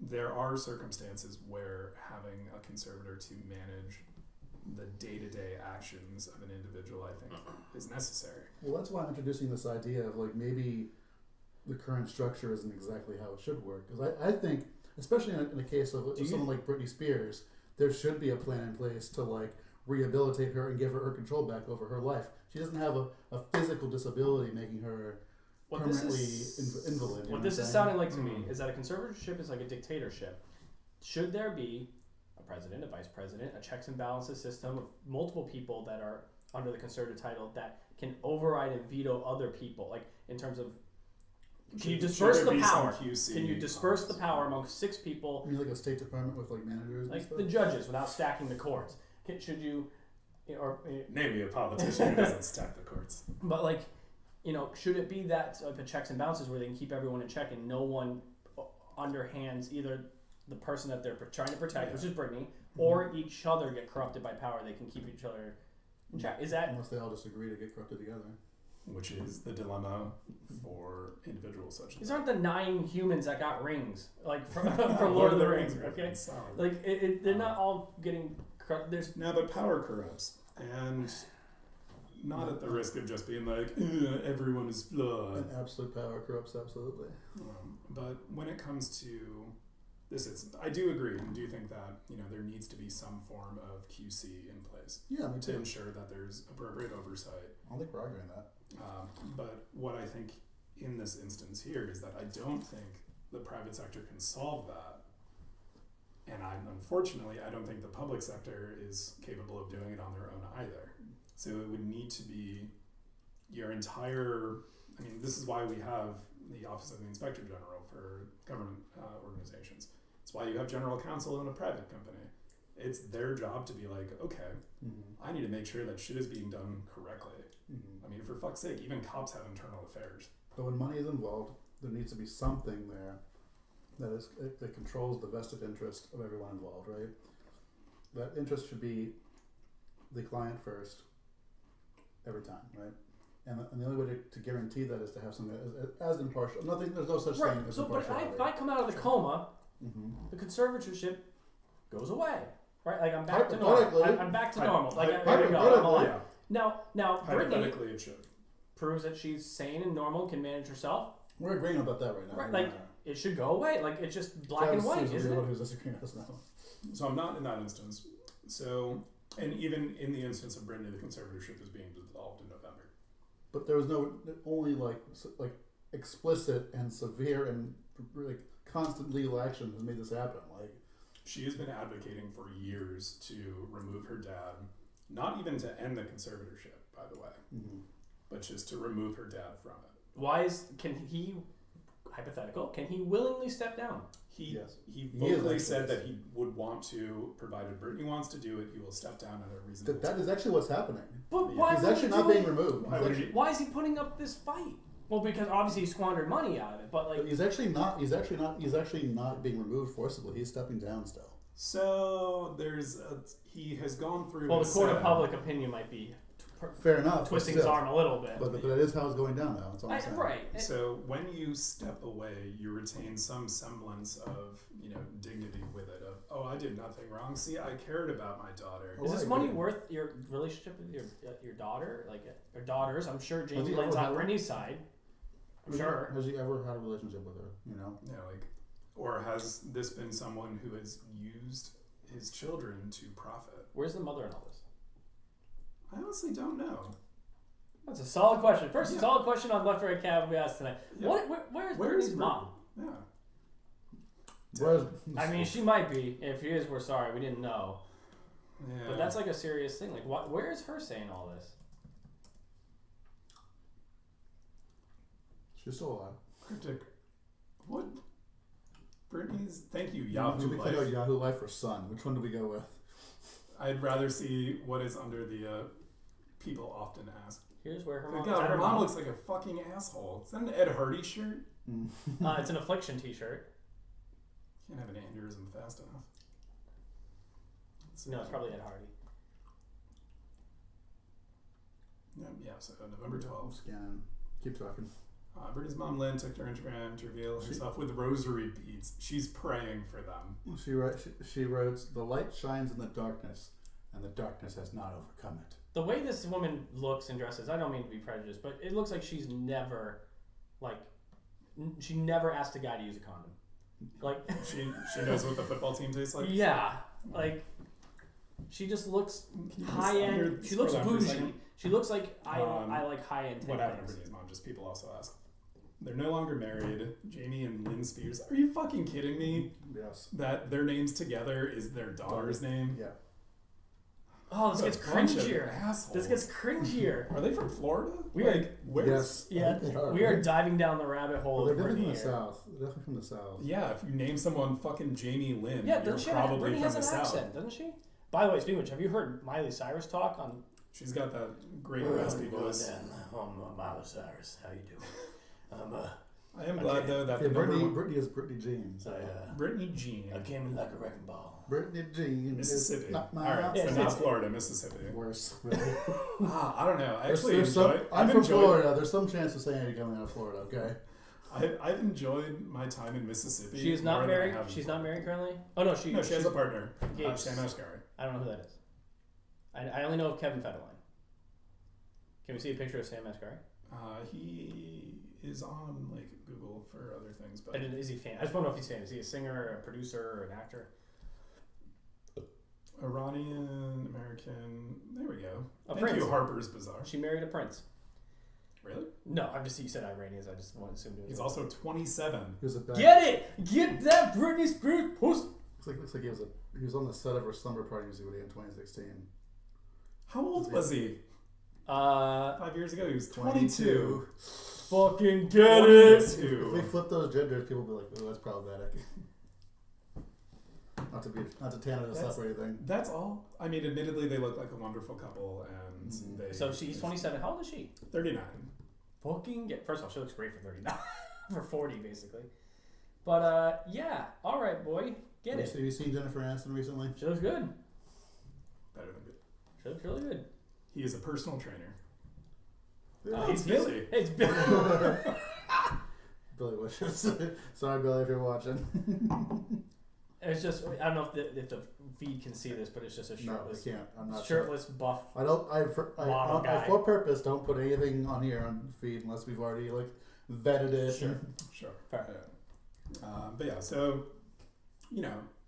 There are circumstances where having a conservator to manage the day-to-day actions of an individual, I think, is necessary. Well, that's why I'm introducing this idea of like maybe the current structure isn't exactly how it should work. Because I think, especially in a case of someone like Britney Spears, there should be a plan in place to like rehabilitate her and give her control back over her life. She doesn't have a physical disability making her permanently invalid. What this is sounding like to me is that a conservatorship is like a dictatorship. Should there be a president, a vice president, a checks and balances system of multiple people that are under the conservative title that can override and veto other people, like in terms of can you disperse the power? Can you disperse the power among 6 people? You mean like a State Department with like managers, like and stuff? the judges, without stacking the courts? Should you, name me a politician who doesn't stack the courts? But like, should it be that the checks and balances where they can keep everyone in check and no one underhands either the person that they're trying to protect, which is Britney, or each other get corrupted by power? They can keep each other in check. Is that unless they all just agree to get corrupted together? Which is the dilemma for individuals such as these aren't the 9 humans that got rings, like from Lord of the Rings, okay? Like they're not all getting corrupted. There's but power corrupts, and not at the risk of just being like everyone is flawed. And absolute power corrupts absolutely. But when it comes to this, I do agree and do think that there needs to be some form of QC in place. Yeah, me too. To ensure that there's appropriate oversight. I don't think we're arguing that. But what I think in this instance here is that I don't think the private sector can solve that. And unfortunately, I don't think the public sector is capable of doing it on their own either. So it would need to be your entire, this is why we have the Office of the Inspector General for government organizations. It's why you have general counsel in a private company. It's their job to be like, okay, I need to make sure that shit is being done correctly. For fuck's sake, even cops have internal affairs. But when money is involved, there needs to be something there that controls the vested interest of everyone involved, right? That interest should be the client first, every time, right? And the only way to guarantee that is to have something as impartial. There's no such thing as impartiality. But if I come out of the coma, the conservatorship goes away, right? Like I'm back to normal. I'm back to normal. Like there you go. I'm alive. Now, hypothetically, Britney it should proves that she's sane and normal and can manage herself. We're agreeing about that right now. Right, like it should go away. Like it's just black and white, isn't it? Who's disagreeing with us now? So I'm not in that instance. So, and even in the instance of Britney, the conservatorship is being dissolved in November. But there was only like explicit and severe and like constant legal action has made this happen. Like she has been advocating for years to remove her dad. Not even to end the conservatorship, by the way, but just to remove her dad from it. Can he willingly step down? He vocally said that he would want to, provided Britney wants to do it, he will step down at a reasonable time. That is actually what's happening. But why he's actually not being removed. Why is he putting up this fight? Well, because obviously he squandered money out of it, but he's actually not being removed forcibly. He's stepping down still. So he has gone through. Well, the court of public opinion might be fair enough, twisting his arm a little bit. But that is how it's going down now. That's all I'm saying. Right. So when you step away, you retain some semblance of dignity with it. Of I did nothing wrong. See, I cared about my daughter. Is this money worth your relationship with your daughter, like your daughters? I'm sure Jamie Lynn's on Britney's side. I'm sure. Has he ever had a relationship with her? Yeah, or has this been someone who has used his children to profit? Where's the mother in all this? I honestly don't know. That's a solid question. First, solid question on Left Right Cab we asked tonight. Yeah. Where's Britney's mom? Yeah. She might be. If she is, we're sorry. We didn't know. Yeah. But that's like a serious thing. Like, where is her saying all this? She's still alive. Cryptic. What? Britney's. Thank you, Yahoo Life. We Yahoo Life or Sun. Which one do we go with? I'd rather see what is under the people often ask. Here's where her mom. God, her mom looks like a fucking asshole. Is that an Ed Hardy shirt? It's an Affliction T-shirt. Can't have an aneurysm fast enough. No, it's probably Ed Hardy. Yeah. So November 12th. Scanning. Keep talking. Britney's mom Lynn took to her Instagram to reveal herself with rosary beads. She's praying for them. She wrote, "The light shines in the darkness, and the darkness has not overcome it." The way this woman looks and dresses, I don't mean to be prejudiced, but it looks like she's never, she never asked a guy to use a condom. Like she knows what the football team tastes like. Yeah, She just looks Can you just high end. She looks scroll down for a bougie. second? She looks like I like high end. What happened to Britney's mom? Just people also ask. They're no longer married. Jamie and Lynn Spears. Are you fucking kidding me? Yes. That their names together is their daughter's name? Yeah. Oh, this What gets a bunch of cringier. assholes. This gets cringier. Are they from Florida? We where? Yes. I Yeah, think they are. we are diving down the rabbit hole. Well, they're of definitely Britney from the here. south. They're definitely from the south. Yeah, if you name someone fucking Jamie Lynn, Yeah, you're doesn't she? probably Britney from has the an south. accent, doesn't she? By the way, speaking of which, have you heard Miley Cyrus talk on? She's got that great raspy voice. I'm Miley Cyrus. How you doing? I am glad though that Yeah, the number one, Brittany is Brittany Jean. So. Brittany Jean, came in like a wrecking ball. Brittany Jean Mississippi. is not All my right, Yeah, so it's- not Florida, Mississippi. worse. Really. I don't know. I There's- actually there's some, enjoy. I'm from Florida. There's some chance of saying you're coming out of Florida. Okay. I've enjoyed my time in Mississippi. She is not more than I married. have in She's Florida. not married currently. Oh no, she She has a partner, Gates. Sam Asghari. I don't know who that is. I only know of Kevin Federline. Can we see a picture of Sam Asghari? He is on like Google for other things, but Is he famous? I just want to know if he's famous. Is he a singer, a producer, or an actor? Iranian American. There we go. A Thank prince. you, Harper's Bazaar. She married a prince. Really? No, I'm just you said Iranians. I just want to assume it was. He's also 27. He was a bad. Get it! Get that Britney Spears pussy! Looks like he was on the set of her slumber party music video in 2016. How old was he? 5 years ago, he was 22. Fucking get it! If we flip those genders, people will be like, "Oh, that's problematic." not to tanner this up or anything. That's all. I mean, admittedly, they look like a wonderful couple, and they. So she's 27. How old is she? 39. Fucking get. First of all, she looks great for 39. For 40, basically. But yeah. All right, boy. Get it. Have you seen Jennifer Aniston recently? She looks good. Better than good. She looks really good. He is a personal trainer. It's Billy. It's Billy. Billy wishes. Sorry, Billy, if you're watching. It's just I don't know if the feed can see this, but it's just a No, shirtless, we can't. I'm not shirtless buff. I don't. Model guy. For purpose, don't put anything on here on feed unless we've already like vetted it. Sure. Fair. Yeah. But yeah, so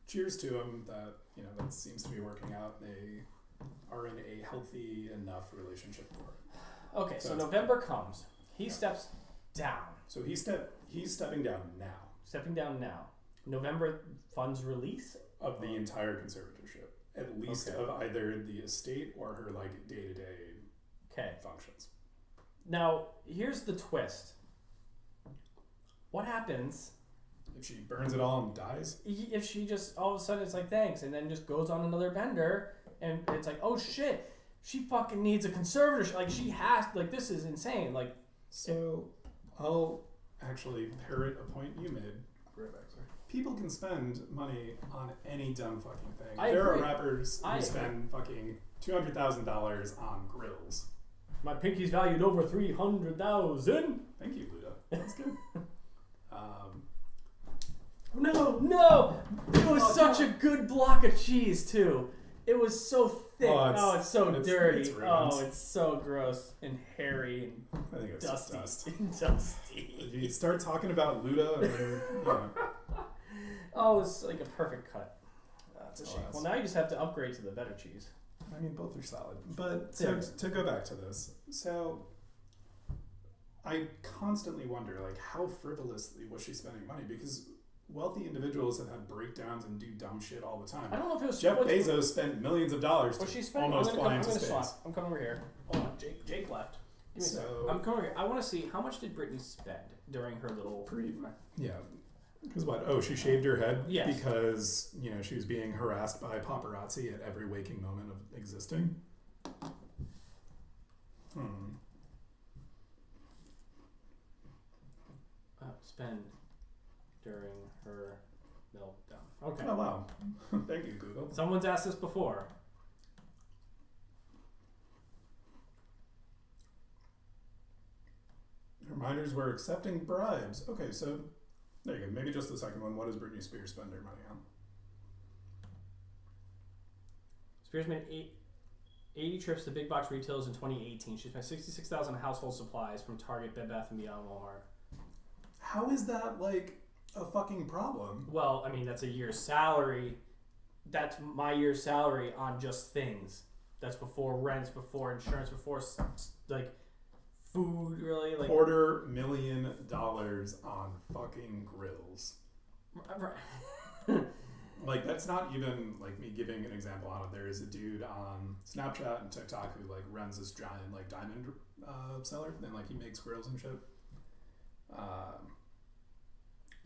cheers to them. That seems to be working out. They are in a healthy enough relationship for it. Okay, so That's November comes. He steps down. So he's stepping down now Stepping down now. November funds release. of the entire conservatorship, at least Okay. of either the estate or her like day-to-day Okay. functions. Now here's the twist. What happens If she burns it all and dies, if she just all of a sudden it's like thanks and then just goes on another bender and it's like oh shit she fucking needs a conservatorship like she has like this is insane like so I'll actually parrot a point you made. Right back, sorry. People can spend money on any dumb fucking thing. I There agree. are rappers I who spend fucking $200,000 on grills. my pinky's valued over 300,000. Thank you, Luda. That's good. No, it was such a good block of cheese too. It was so thick. It's so dirty. it's ruined. It's so gross and hairy I think it's and dust. dusty. You start talking about Luda, and Oh, it's like a perfect cut. That's a shame. that's- Well, now you just have to upgrade to the better cheese. I mean, both are solid. But Yeah. to go back to this, so I constantly wonder, like, how frivolously was she spending money? Because wealthy individuals have had breakdowns and do dumb shit all the time. I don't know if it was Jeff what- Bezos spent millions of dollars What to she spent? almost fly I'm into gonna space. swap. I'm coming over here. Hold on, Jake left. Give me a So- second. I'm coming over here. I want to see how much did Britney spend during her little. Yeah. Because what? Oh, she shaved her head Yes. because, she was being harassed by paparazzi at every waking moment of existing. Spend during her meltdown. Okay. Oh, wow. Thank you, Google. Someone's asked this before. Reminders were accepting bribes. Okay, so there you go. Maybe just the second one. What does Britney Spears spend her money on? Spears made 80 trips to big box retailers in 2018. She spent $66,000 on household supplies from Target, Bed Bath & Beyond, Walmart. How is that like a fucking problem? Well, I mean, that's a year's salary that's my year's salary on just things. That's before rents, before insurance, before like food, really. Like $250,000 on fucking grills. Right. Like, that's not even like me giving an example on it. There is a dude on Snapchat and TikTok who like runs this giant like diamond seller, and like he makes grills and shit.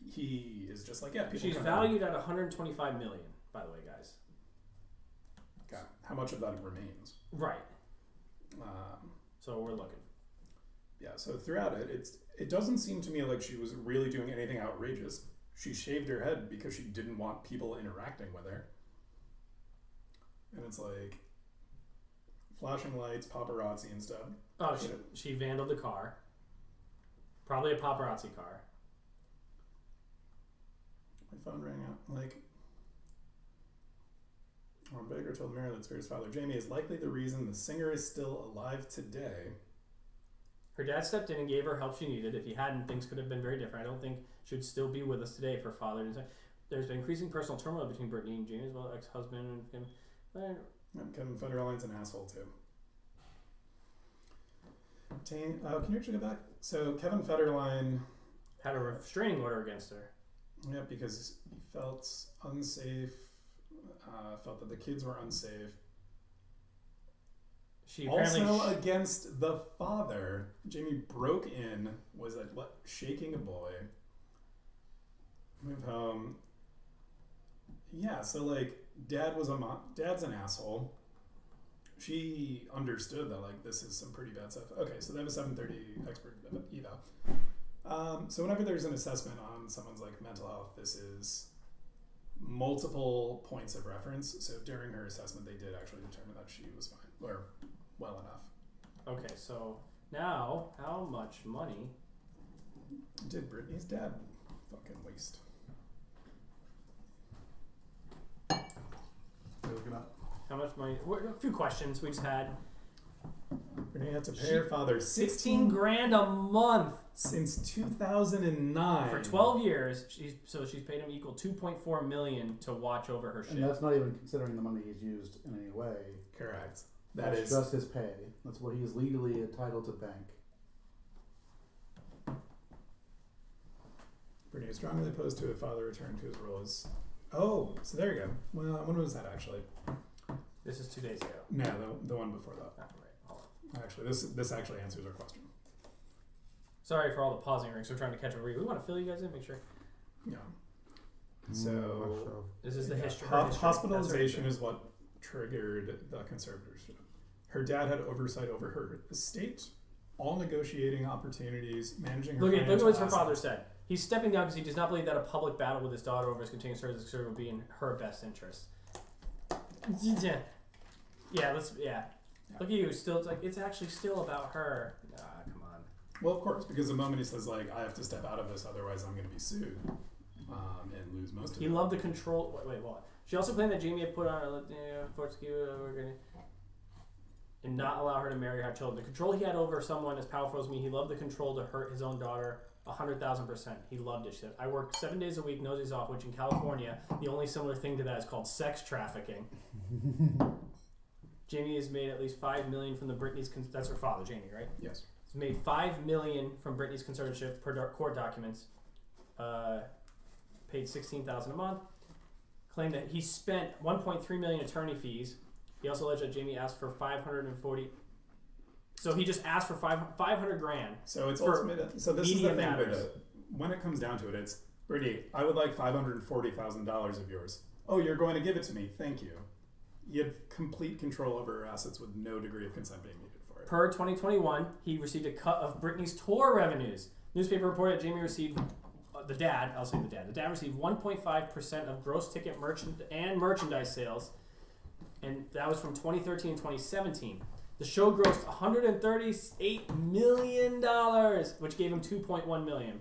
He is just like, yeah, people. She's valued at 125 million, by the way, guys. Okay. How much of that remains? Right. So we're looking. Yeah. So throughout it, it doesn't seem to me like she was really doing anything outrageous. She shaved her head because she didn't want people interacting with her. And it's like flashing lights, paparazzi and stuff. Oh, she vandaled the car. Probably a paparazzi car. My phone rang out. Like, Ron Baker told Mary that Spears' father, Jamie, is likely the reason the singer is still alive today. Her dad stepped in and gave her help she needed. If he hadn't, things could have been very different. I don't think she would still be with us today if her father didn't. There's been increasing personal turmoil between Britney and Jamie as well, ex-husband and him. Kevin Federline's an asshole too. Can you actually go back? So Kevin Federline had a restraining order against her. Yeah, because he felt unsafe. Felt that the kids were unsafe. She also against the father. Jamie broke in, was like shaking a boy. Moved home. Yeah, so like dad's an asshole. She understood that like this is some pretty bad stuff. Okay, so they have a 7:30 expert eval. So whenever there's an assessment on someone's like mental health, this is multiple points of reference. So during her assessment, they did actually determine that she was fine or well enough. Okay, so now how much money did Britney's dad fucking waste? How much money? A few questions we just had. Britney had to pay her father $16,000 a month since 2009 for 12 years. She's paid him equal $2.4 million to watch over her shit. And that's not even considering the money he's used in any way. Correct. That's just his pay. That's what he is legally entitled to bank. Britney is strongly opposed to a father returning to his role as. Oh, so there you go. Well, when was that actually? This is 2 days ago. No, the one before that. Oh, right. Hold on. Actually, this actually answers our question. Sorry for all the pausing rings. We're trying to catch a read. We want to fill you guys in, make sure. Yeah. So this is the history. Hospitalization is what triggered the conservatorship. Her dad had oversight over her estate, all negotiating opportunities, managing her. Look at what her assets. father said. He's stepping down because he does not believe that a public battle with his daughter over his continuing service would be in her best interest. Yeah. Look at you. Still, it's actually still about her. Come on. Well, of course, because the moment he says like, I have to step out of this, otherwise I'm going to be sued and lose most of it. He loved the control. Wait, what? She also claimed that Jamie had put on and not allow her to marry her children. The control he had over someone as powerful as me, he loved the control to hurt his own daughter 100,000%. He loved it. She said, I worked 7 days a week, noses off, which in California, the only similar thing to that is called sex trafficking. Jamie has made at least $5 million from the Britney's. That's her father, Jamie, right? Yes. He's made $5 million from Britney's conservatorship per court documents. Paid $16,000 a month. Claimed that he spent $1.3 million attorney fees. He also alleged that Jamie asked for $540. So he just asked for $500,000. So it's ultimate. So this is the thing with it. When it comes down to it, it's Brittany. I would like $540,000 of yours. Oh, you're going to give it to me? Thank you. You have complete control over her assets with no degree of consent being needed for it. Per 2021, he received a cut of Britney's tour revenues. Newspaper reported that Jamie received. The dad received 1.5% of gross ticket merchandise sales, and that was from 2013 and 2017. The show grossed $138 million, which gave him $2.1 million.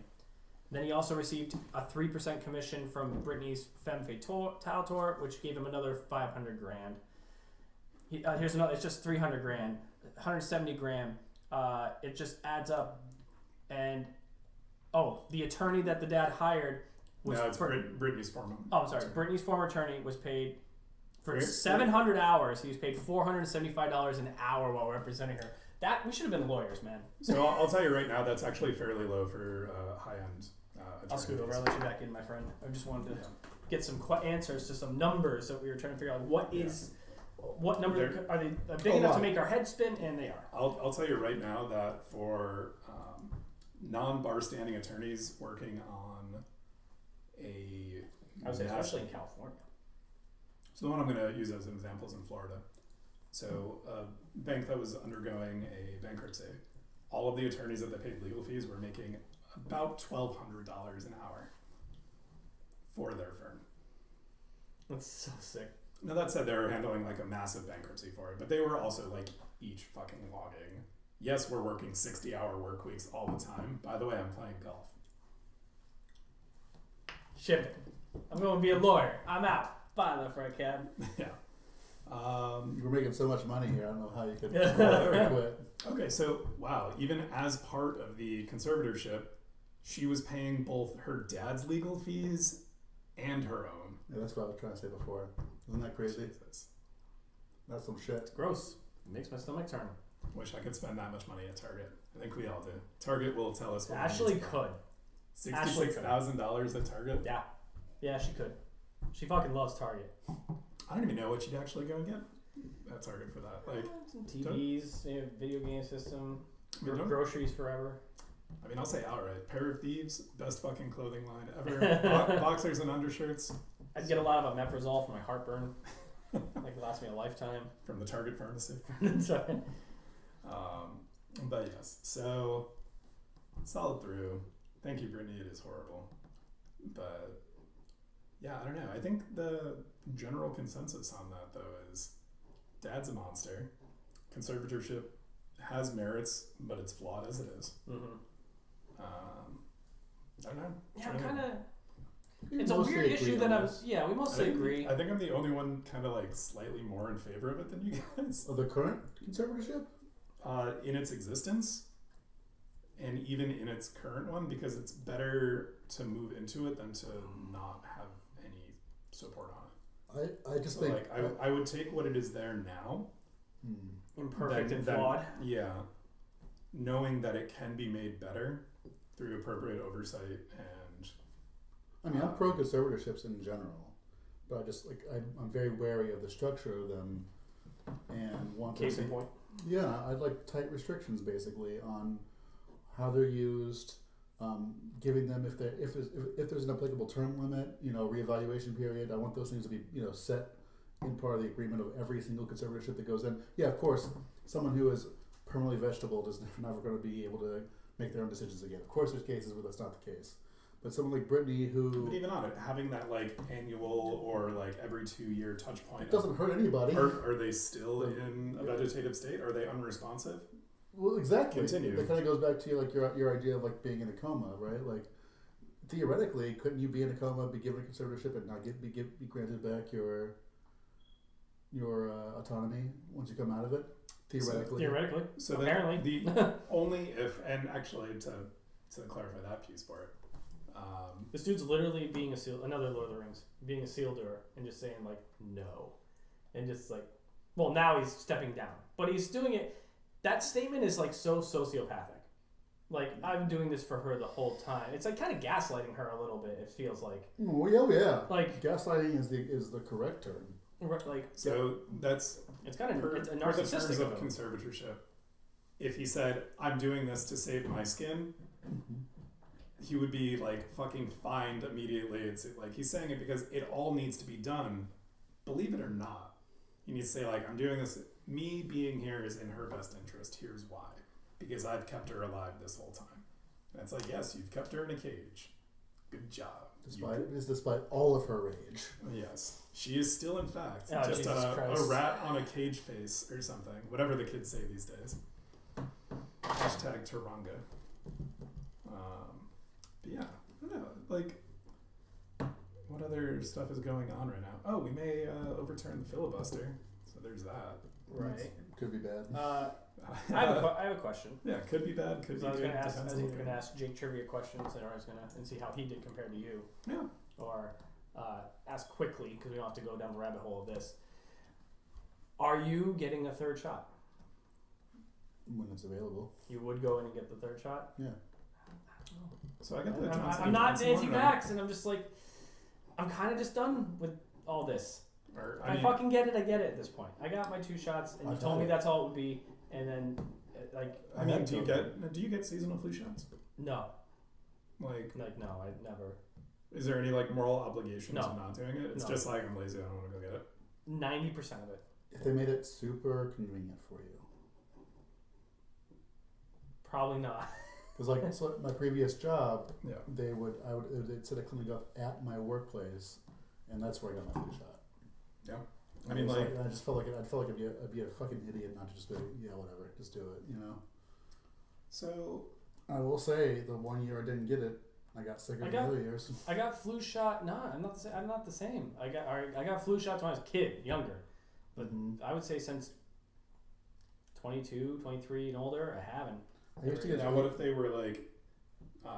Then he also received a 3% commission from Britney's Femme Fatale tour, which gave him another $500,000. Here's another. It's just $300,000, $170,000. It just adds up, and the attorney that the dad hired was Britney's former. Oh, I'm sorry. Britney's former attorney was paid For 700 hours, he was paid $475 an hour while representing her. That we should have been lawyers, man. So I'll tell you right now, that's actually fairly low for high-end. I'll scoot over. I'll let you back in, my friend. I just wanted to get some answers to some numbers that we were trying to figure out. What numbers are they big enough to make our head spin? And they are. I'll tell you right now that for non-bar standing attorneys working on I would say especially in California. So the one I'm going to use as an example is in Florida. So a bank that was undergoing a bankruptcy, all of the attorneys that they paid legal fees were making about $1,200 an hour for their firm. That's so sick. Now that said, they were handling like a massive bankruptcy for it, but they were also like each fucking logging. Yes, we're working 60-hour work weeks all the time. By the way, I'm playing golf. Ship it. I'm going to be a lawyer. I'm out. Bye, left right cab. Yeah. You were making so much money here. I don't know how you could quit. Okay, so wow, even as part of the conservatorship, she was paying both her dad's legal fees and her own. Yeah, that's what I was trying to say before. Isn't that crazy? Jesus. That's some shit. It's gross. It makes my stomach turn. Wish I could spend that much money at Target. I think we all do. Target will tell us what Ashley could. $66,000 at Target? Yeah. Yeah, she could. She fucking loves Target. I don't even know what you'd actually go and get at Target for that. Like some TVs, video game system, I mean, groceries forever. I mean, I'll say outright. Pair of Thieves, best fucking clothing line ever. Boxers and undershirts. I'd get a lot of omeprazole for my heartburn. Like, it lasts me a lifetime. From the Target pharmacy. Sorry. But yes, so solid through. Thank you, Britney. It is horrible. But yeah, I don't know. I think the general consensus on that, though, is dad's a monster. Conservatorship has merits, but it's flawed as it is. Mm-hmm. I don't know. Yeah, I'm kind of... It's a weird issue that I'm... Yeah, we mostly agree. I think I'm the only one kind of like slightly more in favor of it than you guys. Of the current conservatorship? In its existence, and even in its current one, because it's better to move into it than to not have any support on it. I just think... Like, I would take what it is there now. Imperfect and flawed. Yeah. Knowing that it can be made better through appropriate oversight and... I mean, I'm pro conservatorships in general, but I just, like, I'm very wary of the structure of them and want to... Case in point. Yeah, I'd like tight restrictions basically on how they're used, giving them if there's an applicable term limit, reevaluation period. I want those things to be set in part of the agreement of every single conservatorship that goes in. Yeah, of course, someone who is permanently vegetable is never going to be able to make their own decisions again. Of course, there's cases where that's not the case. But someone like Britney who... But even on it, having that like annual or like every 2-year touch point... It doesn't hurt anybody. Are they still in a vegetative state? Are they unresponsive? Well, exactly. Continue. That kind of goes back to like your idea of like being in a coma, right? Like, theoretically, couldn't you be in a coma, be given a conservatorship, and not be granted back your autonomy once you come out of it? Theoretically. So apparently. The only if... And actually, to clarify that piece for it, this dude's literally being another Lord of the Rings, being a seal doer and just saying like no, and just like, well, now he's stepping down, but he's doing it. That statement is like so sociopathic. Like, I'm doing this for her the whole time. It's like kind of gaslighting her a little bit. It feels like. Oh yeah. Like gaslighting is the correct term. Like so that's it's kind of it's a narcissistic. narcissistic In terms of conservatorship, if he said, "I'm doing this to save my skin." He would be like fucking fined immediately. It's like he's saying it because it all needs to be done, believe it or not. He needs to say like, I'm doing this. Me being here is in her best interest. Here's why: because I've kept her alive this whole time. And it's like, yes, you've kept her in a cage. Good job. Despite all of her rage. Yes, she is still in fact just Jesus a rat on a cage face or something. Whatever the kids say these days. Hashtag Taranga. But yeah, I don't know. Like, what other stuff is going on right now? Oh, we may overturn the filibuster. So there's that. Right. Could be bad. I have a question. Yeah, could be bad. Could be I was good. I was going to ask Jake trivia questions, and I was going to see how he did compared to you. Yeah. Or ask quickly because we don't have to go down the rabbit hole of this. Are you getting a third shot? When it's available. You would go in and get the third shot? Yeah. So I got the Johnson I'm not Johnson one, anti-vax, and I'm just like, I'm kind of just done with all this. or, If I fucking get it, I get it at this point. I got my 2 shots, and you told me that's all it would be, and then, like... I mean, do you get seasonal flu shots? No. Like no, I never. Is there any like moral obligation No. to not doing it? It's just like I'm lazy, I don't want to go get it. 90% of it. If they made it super convenient for you. Probably not. Because like so my previous job, Yeah. they'd set a clinic up at my workplace, and that's where I got my flu shot. Yeah. I And mean, it was like, I just felt like I'd be a fucking idiot not to just be like, yeah, whatever, just do it, you know. so I will say the 1 year I didn't get it, I got sicker than the other years. I got flu shot. No, I'm not the same. I got flu shots when I was a kid, younger. But I would say since 22, 23 and older, I haven't. I used to get now what if they were like,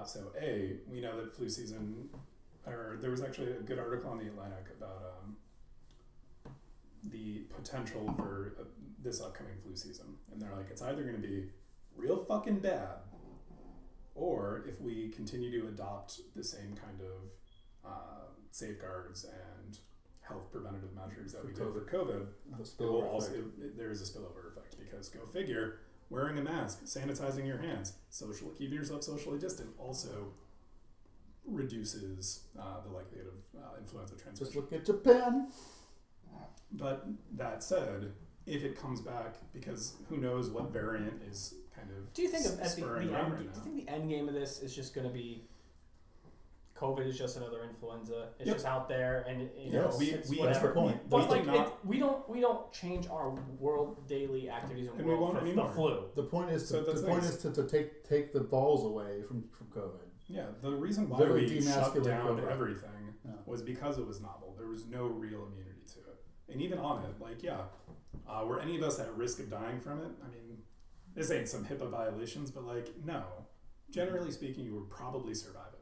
so A, we know that flu season, or there was actually a good article on the Atlantic about the potential for this upcoming flu season. And they're like, it's either going to be real fucking bad, or if we continue to adopt the same kind of safeguards and health preventative measures that we did for COVID, there is a spillover effect, because go figure, wearing a mask, sanitizing your hands, keeping yourself socially distant also reduces the likelihood of influenza transmission. just look at Japan. But that said, if it comes back, because who knows what variant is kind of Do you think at the spurring end? around Do right you now. think the end game of this is just going to be COVID is just another influenza? It's Yep. just out there, and you Yeah, know, we it's that's whatever. the point. But We like, do not, we don't change our world daily activities in the And we world won't for anymore. the flu. The point is So that's to take the balls away from COVID. yeah, the reason why Literally we shut demasculate down COVID. everything Yeah. was because it was novel. There was no real immunity to it. And even on it, like, were any of us at risk of dying from it? I mean, this ain't some HIPAA violations, but like, no. Generally speaking, you would probably survive it.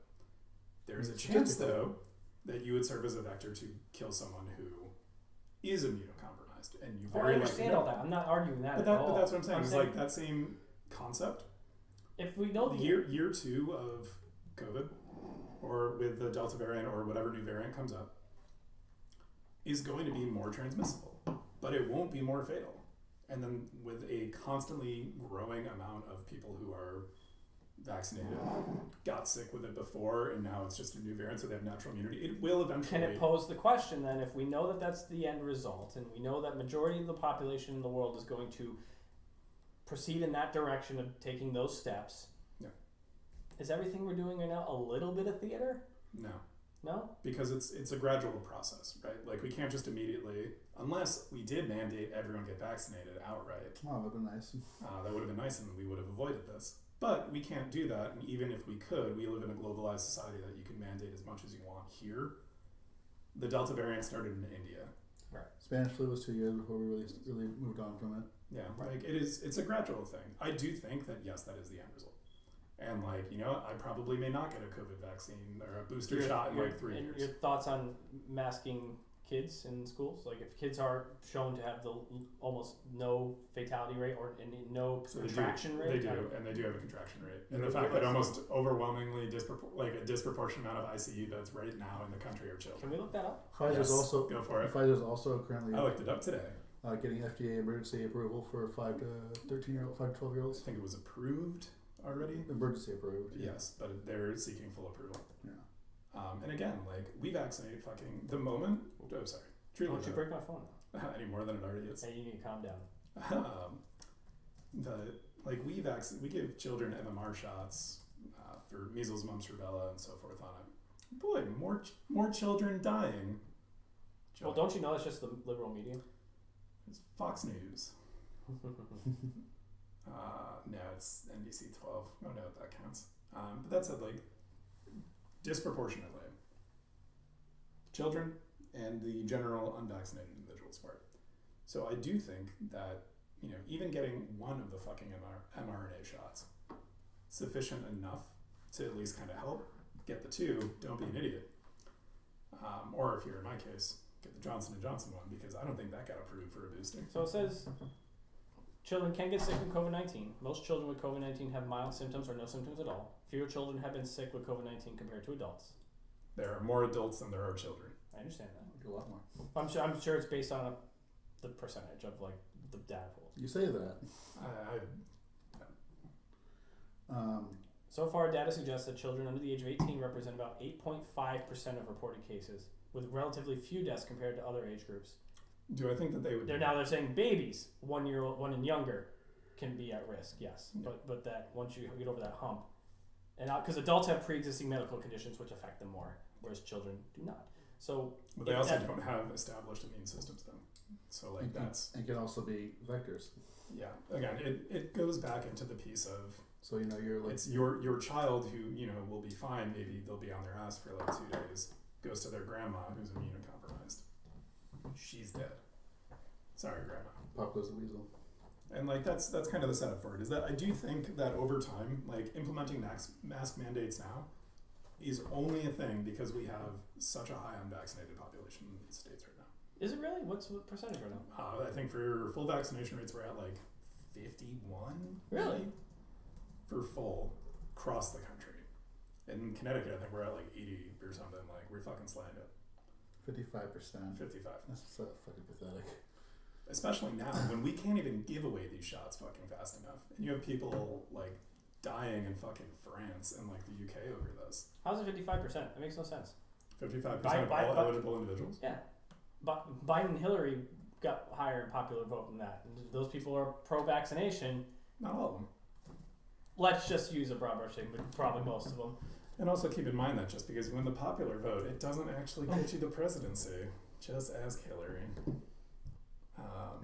There's a chance, though, that you would serve as a vector to kill someone who is immunocompromised, and you I very understand likely all that. I'm not arguing that But at all. that's what I'm saying. I'm It's saying like that same concept. if we know the Year 2 of COVID, or with the Delta variant or whatever new variant comes up, is going to be more transmissible, but it won't be more fatal. And then with a constantly growing amount of people who are vaccinated, got sick with it before, and now it's just a new variant, so they have natural immunity, it will eventually... Can it pose the question then, if we know that that's the end result, and we know that majority of the population in the world is going to proceed in that direction of taking those steps, Yeah. is everything we're doing right now a little bit of theater? No. No? Because it's a gradual process, right? Like, we can't just immediately, unless we did mandate everyone get vaccinated outright. Oh, that'd be nice. That would have been nice, and we would have avoided this. But we can't do that, and even if we could, we live in a globalized society that you can mandate as much as you want here. The Delta variant started in India. Right. Spanish flu was 2 years before we really moved on from it. Yeah, like it's a gradual thing. I do think that, yes, that is the end result. And like, I probably may not get a COVID vaccine or a booster shot in like 3 years. Your thoughts on masking kids in schools? Like, if kids are shown to have the almost no fatality rate or no contraction rate? They do, and they do have a contraction rate. And the fact that almost overwhelmingly a disproportionate amount of ICU beds right now in the country are children. Can we look that up? Pfizer's Yes, go for it. Pfizer's also currently I looked it up today. getting FDA emergency approval for 5 to 12 year I olds. think it was approved already. Emergency approved. Yes, but they're seeking full approval. Yeah. And again, like, we vaccinate fucking the moment. Oh, sorry. Truly, Don't you break my phone now? any more than it already is. Hey, you need to calm down. We give children MMR shots for measles, mumps, rubella, and so forth on it. Boy, more children dying. Well, don't you know it's just the liberal media? It's Fox News. No, it's NBC 12. I don't know if that counts. But that said, like, disproportionately, children and the general unvaccinated individuals part. So I do think that, even getting one of the fucking mRNA shots, sufficient enough to at least kind of help. Get the 2, don't be an idiot. Or if you're in my case, get the Johnson & Johnson one because I don't think that got approved for a booster. So it says children can get sick with COVID-19. Most children with COVID-19 have mild symptoms or no symptoms at all. Fewer children have been sick with COVID-19 compared to adults. There are more adults than there are children. I understand that. A lot more. I'm sure it's based on the percentage of like the data pool. You say that. So far, data suggests that children under the age of 18 represent about 8.5% of reported cases, with relatively few deaths compared to other age groups. Do I think that they would? They're saying babies, 1 year old, 1 and younger, can be at risk. Yes, Yeah. but that once you get over that hump, and because adults have pre-existing medical conditions which affect them more, whereas children do not. So, But they also don't have established immune systems, though. So like that's and can also be vectors. yeah. Again, it goes back into the piece of So you're like it's your child who will be fine. Maybe they'll be on their ass for like 2 days. Goes to their grandma who's immunocompromised. She's dead. Sorry, grandma. Pop goes the weasel. And like that's kind of the setup for it. Is that I do think that over time, like implementing mask mandates now is only a thing because we have such a high unvaccinated population in the States right now. is it really? What percentage right now? I think for full vaccination rates, we're at like 51. Really? maybe, for full across the country. In Connecticut, I think we're at like 80 or something. Like we're fucking slaying it. 55%. 55. That's so fucking pathetic. Especially now when we can't even give away these shots fucking fast enough, and you have people like dying in fucking France and like the UK over this. How's it 55%? That makes no sense. 55% of all eligible individuals. Yeah, but Biden and Hillary got higher in popular vote than that. And those people are pro-vaccination. Not all of them. Let's just use a broad brush statement, but probably most of them. And also keep in mind that just because you win the popular vote, it doesn't actually get you the presidency. Just ask Hillary.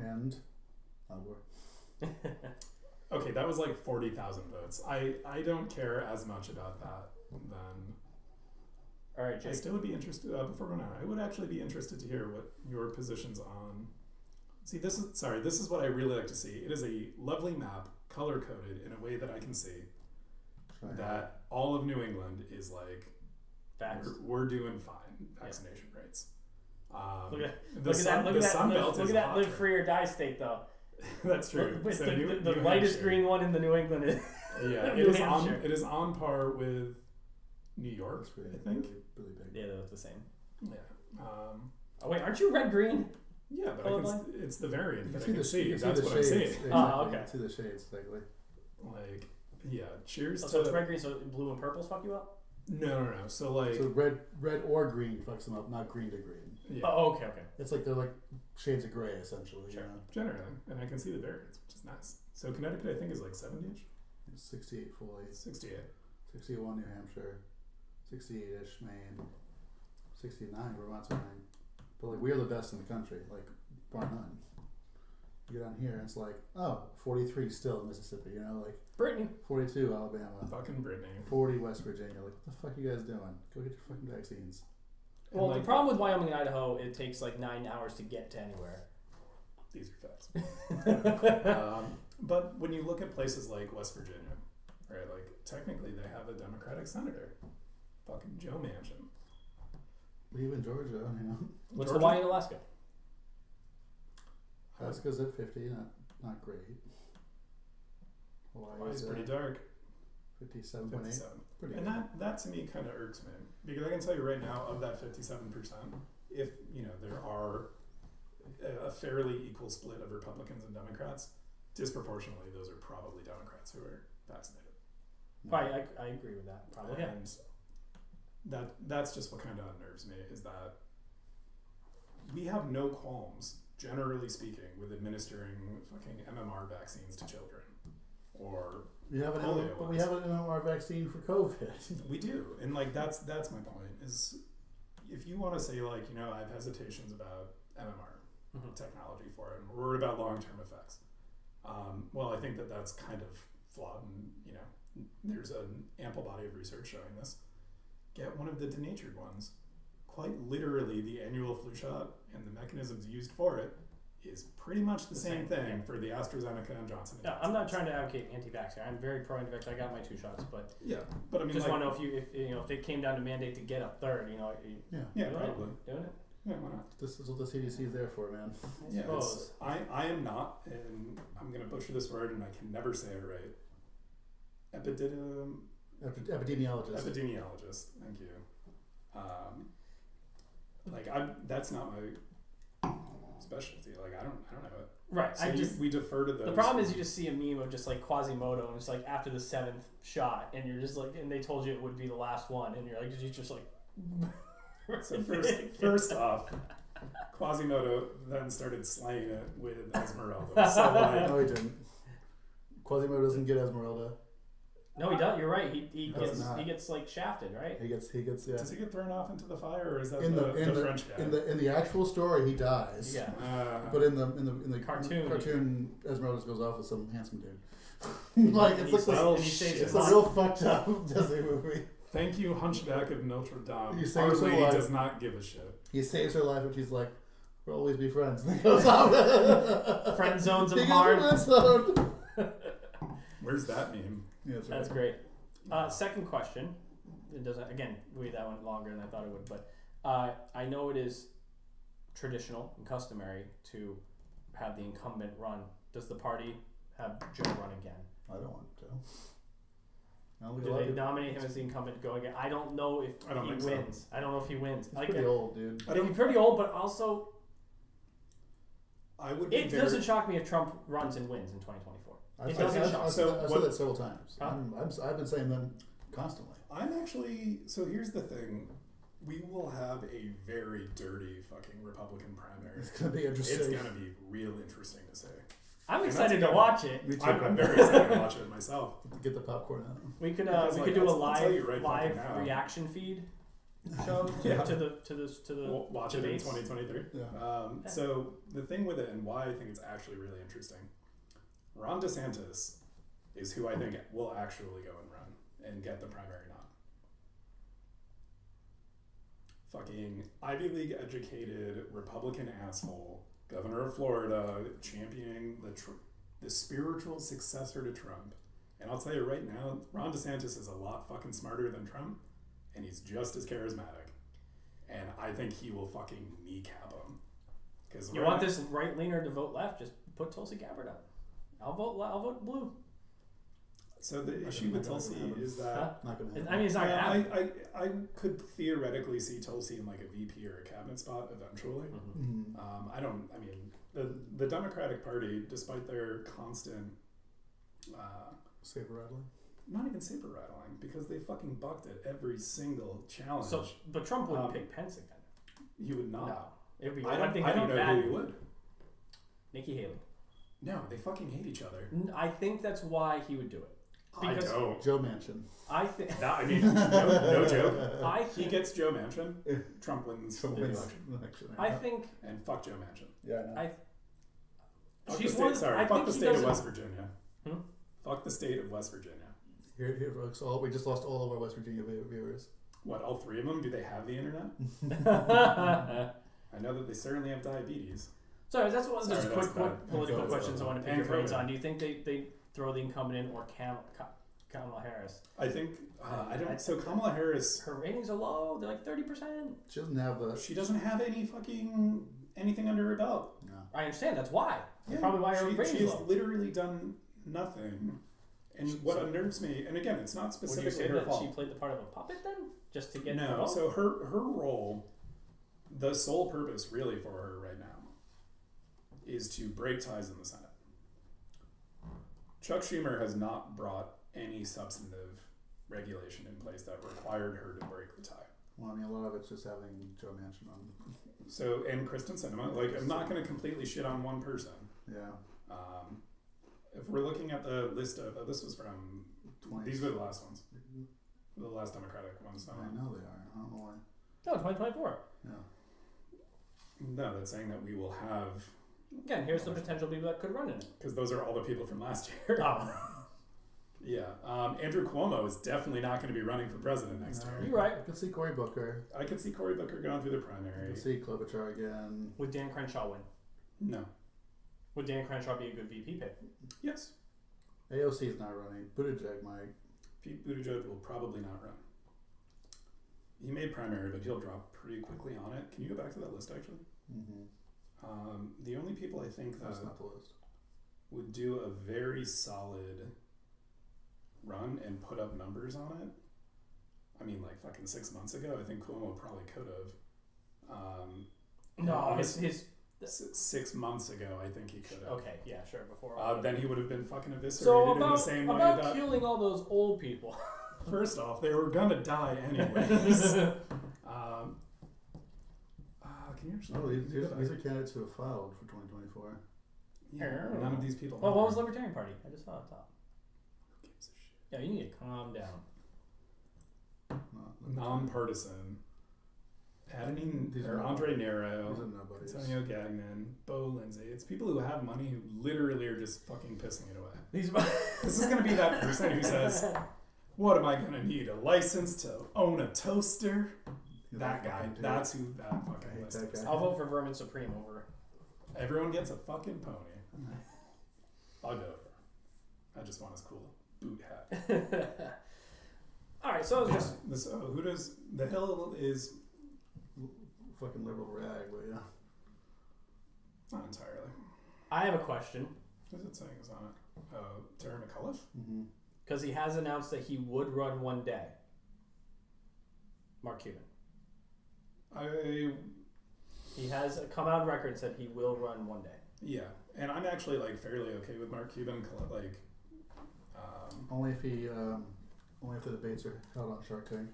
And Al Gore. Okay, that was like 40,000 votes. I don't care as much about that then. All right, I Jake. still would be interested, before going on, I would actually be interested to hear what your position's on. See, this is what I really like to see. It is a lovely map, color-coded in a way that I can see that all of New England is like, we're doing fine vaccination rates. Look at the Sun Belt look is at that hot live right free or die state though. That's true. So the New lightest Hampshire. green one in the New England is Yeah, New Hampshire. it is on par with New York, That's really, I think. really big. Yeah, they're the same. Yeah. Oh wait, aren't you red green? Yeah, but it's the variant that I You can see. you That's the what I'm shades. seeing. Exactly. Oh, okay. You can see the shades, exactly. Like, yeah. Cheers So it's to red green, so blue and purples fuck you up? no. So like, So red or green fucks them up, not green to green. yeah, Oh, okay. It's like they're like shades of gray essentially. Sure. You know? generally, and I can see the variants, which is nice. So Connecticut, I think, is like 70ish, 68 fully, 68. 61 New Hampshire, 68-ish Maine, 69 Vermont's Maine. But like we're the best in the country, like bar none. You get down here and it's like, oh, 43 still Mississippi, you know, like Britney. 42 Alabama, Fucking Britney. 40 West Virginia. Like, what the fuck are you guys doing? Go get your fucking vaccines. Well, And, the like, problem with Wyoming and Idaho, it takes like 9 hours to get to anywhere. These are facts. But when you look at places like West Virginia, right, like technically they have a Democratic senator, fucking Joe Manchin. Even Georgia, you know. What's Georgia? Hawaii and Alaska? Alaska's at 50, not great. Hawaii's Hawaii's pretty at dark. 57.8. 57. Pretty And good. that to me kind of irks me because I can tell you right now, of that 57%, if there are a fairly equal split of Republicans and Democrats, disproportionately those are probably Democrats who are vaccinated. Probably, I agree with that. Probably. Yeah. And that's just what kind of unnerves me is that we have no qualms, generally speaking, with administering fucking MMR vaccines to children or We have an polio but we ones. have an MMR vaccine for COVID. We do, and like that's my point. Is if you want to say like I have hesitations about MMR technology for it, and we're worried about long-term effects. Well, I think that's kind of flawed, and there's an ample body of research showing this. Get one of the denatured ones. Quite literally, the annual flu shot and the mechanisms used for it is pretty much the same thing for the AstraZeneca and Johnson & Yeah, Johnson. I'm not trying to advocate anti-vaxxer. I'm very pro-anti-vaxxer. I got my 2 shots, but But I mean, just like, want to know if it came down to mandate to get a third, Yeah. yeah, doing probably. it? Doing it? Yeah, why not? This is what the CDC is there for, man. Yeah, suppose. I am not, and I'm gonna butcher this word, and I can never say it right. Epidemiologist. Epidemiologist. Thank you. That's not my specialty. Like I don't know it. Right. So we defer to those. The problem is you just see a meme of just like Quasimodo, and it's like after the 7th shot, and you're just like, and they told you it would be the last one, and you're like, did you just like? So first off, Quasimodo then started slaying it with Esmeralda. So like, No, he didn't. Quasimodo doesn't get Esmeralda. No, he does. You're right. He Does not. gets like shafted, right? He gets yeah. does he get thrown off into the fire, or is that In the the French guy? in the actual story, he dies. Yeah. But in the Cartoon. Esmeralda goes off with some handsome dude. Like And it's he like saves- and he saves it's his a life. real fucked up Disney movie. Thank you, Hunchback of Notre Dame. He saves Our her lady life. does not give a shit. He saves her life, and she's like, "We'll always be friends." And he goes off. Friend zones him He hard. gets friend-zoned. Where's that meme? Yeah, That's great. Second question. It doesn't. Again, we that went longer than I thought it would, but I know it is traditional and customary to have the incumbent run. Does the party have Joe run again? I don't want to. I don't think Do a lot they of people- nominate him as the incumbent to go again? I don't know if I don't he think so. wins. I don't know if he wins. He's Like, pretty old, dude. he's pretty old, but also I would be it very, doesn't shock me if Trump runs and wins in 2024. It I've doesn't shock me. said that several times. Huh? I've been saying them constantly. I'm actually, so here's the thing. We will have a very dirty fucking Republican primary. It's gonna be interesting. It's going to be real interesting to say. I'm And excited that's to watch it. Me too. I'm very excited to watch it myself. Get the popcorn out. We could Because, we like, could do a I'll tell you live right fucking now. reaction feed show Yeah. to the We'll watch debates. it in 2023. Yeah. So the thing with it and why I think it's actually really interesting, Ron DeSantis is who I think will actually go and run and get the primary nod. Fucking Ivy League educated Republican asshole, governor of Florida, championing the spiritual successor to Trump. And I'll tell you right now, Ron DeSantis is a lot fucking smarter than Trump, and he's just as charismatic. And I think he will fucking kneecap him. Because You want this right leaner to vote left? Just put Tulsi Gabbard up. I'll vote blue. So the Not issue gonna with Tulsi happen. is that Huh? Not gonna happen. I mean, it's not gonna happen. I could theoretically see Tulsi in like a VP or a cabinet spot eventually. Mhm. Mhm. I mean, the Democratic Party, despite their constant, Saber rattling. not even saber rattling, because they fucking bucked at every single challenge. So, but Trump wouldn't Um, pick Pence again. You would not. No, it would be. I I don't, think I it'd don't be know bad. who you would. Nikki Haley. No, they fucking hate each other. I think that's why he would do it. I Because- don't. Joe Manchin. I think. I mean, no joke. I He think. gets Joe Manchin, Trump wins the election. I think. And fuck Joe Manchin. Yeah, I know. Fuck She's the one state, of the- I fuck think the he state of doesn't- West Virginia. Hmm? Fuck the state of West Virginia. Here, folks. We just lost all of our West Virginia viewers. What, all three of them? Do they have the internet? I know that they certainly have diabetes. So that's one of Sorry, those that's quick bad. political That's questions I want to pick and your brains COVID. on. Do you think they throw the incumbent in or Kamala Harris? I think, I don't, so Kamala Harris, Her ratings are low. They're like 30%. She doesn't have the. she doesn't have anything under her belt. No. I understand. That's why. That's Yeah, probably why her ratings she's low. literally done nothing. And what unnerves me, and again, it's not Would you specifically say her that fault. she played the part of a puppet then? Just to get No, her vote? so her role, the sole purpose really for her right now, is to break ties in the Senate. Chuck Schumer has not brought any substantive regulation in place that required her to break the tie. Well, I mean, a lot of it's just having Joe Manchin on. So, and Kristen Sinema, like, I'm not going to completely shit on one person. Yeah. If we're looking at the list of, this was from, 20. these were the last ones, the last Democratic ones. I know they are. I don't know why. No, 2024. Yeah. No, that's saying that we will have, Again, here's the potential people that could run in it. because those are all the people from last year. Oh, Yeah, Andrew Cuomo is definitely not going to be running for president next No. year. you're right. I could see Cory Booker. I could see Cory Booker going through the I primary. could see Klobuchar again. Would Dan Crenshaw win? No. Would Dan Crenshaw be a good VP pick? Yes. AOC is not running. Buttigieg might. Pete Buttigieg will probably not run. he made primary, but he'll drop pretty quickly on it. Can you go back to that list actually? The only people I think that That's not the list. would do a very solid run and put up numbers on it. I mean, like fucking 6 months ago, I think Cuomo probably could have. No, his 6 months ago, I think he could have. okay, yeah, sure. Before Then he would have been fucking eviscerated so in the same way about that. killing all those old people. First off, they were gonna die anyways. Can you actually? No, these are candidates who have filed for 2024. Yeah, none of these people. Well, what was the Libertarian Party? I just saw it top. Who gives a shit? Yeah, you need to calm down. Nonpartisan. Adenine, These or are Andre These Nero, are nobodies. Antonio Gagnon, Bo Lindsay. It's people who have money who literally are just fucking pissing it away. This is gonna be that person who says, "What am I gonna need? A license to own a toaster?" That guy. That's who that fucking list is. I'll vote for Vermin Supreme over. Everyone gets a fucking pony. I'll go. I just want his cool boot hat. All right, so it's just Who does the Hill is Fucking liberal rag, but yeah. not entirely. I have a question Who's it saying is on it? Terry McAuliffe? because he has announced that he would run one day. Mark Cuban. He has come out on record and said he will run one day. Yeah, and I'm actually like fairly okay with Mark Cuban. Like, Only if the debates are held on Shark Tank.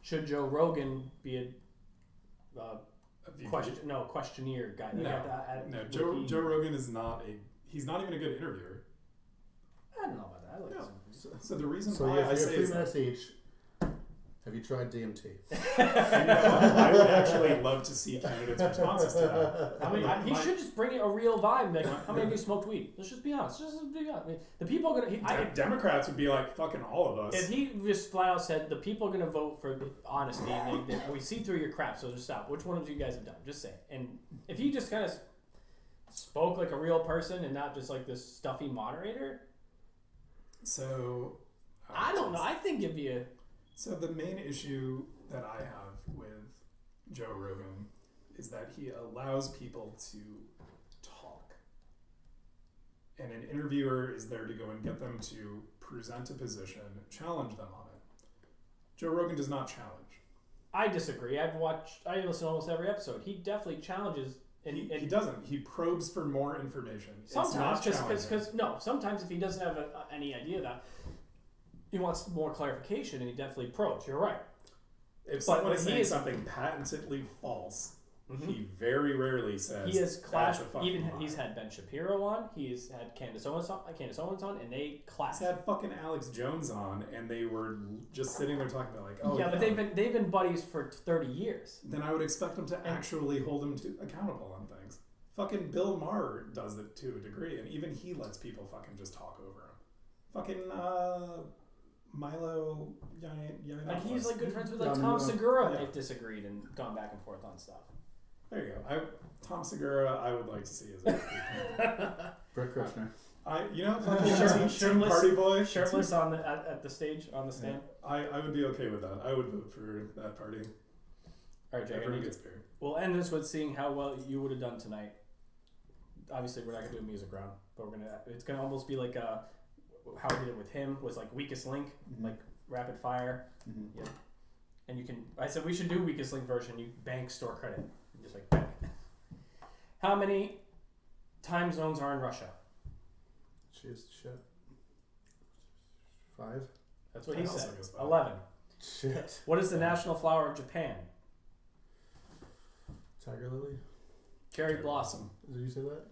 Should Joe Rogan be a VP. questionnaire guy? No, Joe Rogan is not he's not even a good interviewer. I don't know about that. I like No. his So the reason So why yeah, I for say your is 3 that, minutes each. Have you tried DMT? I would actually love to see candidates' responses to that. I mean, he should just bring it a real vibe. Like, how many of you smoked weed? Let's just be honest. Just be honest. I mean, the people are gonna. Democrats would be like fucking all of us. If he just flat out said the people are gonna vote for the honesty, and we see through your crap, so just stop. Which one of you guys have done? Just say it. And if he just kind of spoke like a real person and not just like this stuffy moderator, So I don't know. I think it'd be a. So the main issue that I have with Joe Rogan is that he allows people to talk. And an interviewer is there to go and get them to present a position, challenge them on it. Joe Rogan does not challenge. I disagree. I listen to almost every episode. He definitely challenges. And he doesn't. He probes for more information. Sometimes, because sometimes if he doesn't have any idea that he wants more clarification, and he definitely probes. You're right. If someone is saying something patently false, he very rarely says. He has clashed. Even he's had Ben Shapiro on. He's had Candace Owens on, and they clashed. He's had fucking Alex Jones on, and they were just sitting there talking about like, oh yeah, but they've been buddies for 30 years. Then I would expect him to actually hold him accountable on things. Fucking Bill Maher does it to a degree, and even he lets people fucking just talk over him. Fucking Milo Yiannopoulos. Like he's like good friends with like Yeah, Tom Segura. yeah. They've disagreed and gone back and forth on stuff. There you go. Tom Segura, I would like to see as a Brett Kushner. fucking team party boy, shirtless on the at the stage on the stand. Yeah. I would be okay with that. I would vote for that party. All right, Jake. Everyone gets beer. We'll end this with seeing how well you would have done tonight. Obviously, we're not gonna do a music round, but it's gonna almost be like how we did it with him was like weakest link, like rapid fire. Yeah. And you can. I said we should do weakest link version. You bank store credit. Just like bank. How many time zones are in Russia? Shit. 5. That's what he I also said. guess 5. 11. Shit. What is the national flower of Japan? Tiger lily. Cherry blossom. Did you say that?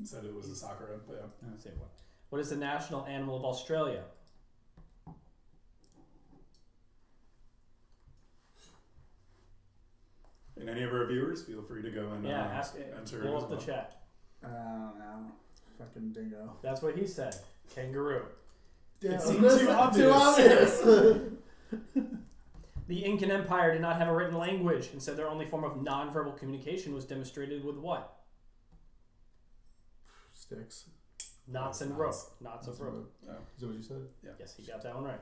Said it was a sakura, but yeah. Say what? What is the national animal of Australia? And any of our viewers, feel free to go and ask enter blow as up the well. chat. I don't know. Fucking dingo. That's what he said. Kangaroo. Yeah, seemed that's too too obvious. obvious. The Incan Empire did not have a written language. Instead, their only form of nonverbal communication was demonstrated with what? Sticks. Knots and rope. Knots of rope. Oh. Is that what you said? Yeah. Yes, he got that one right.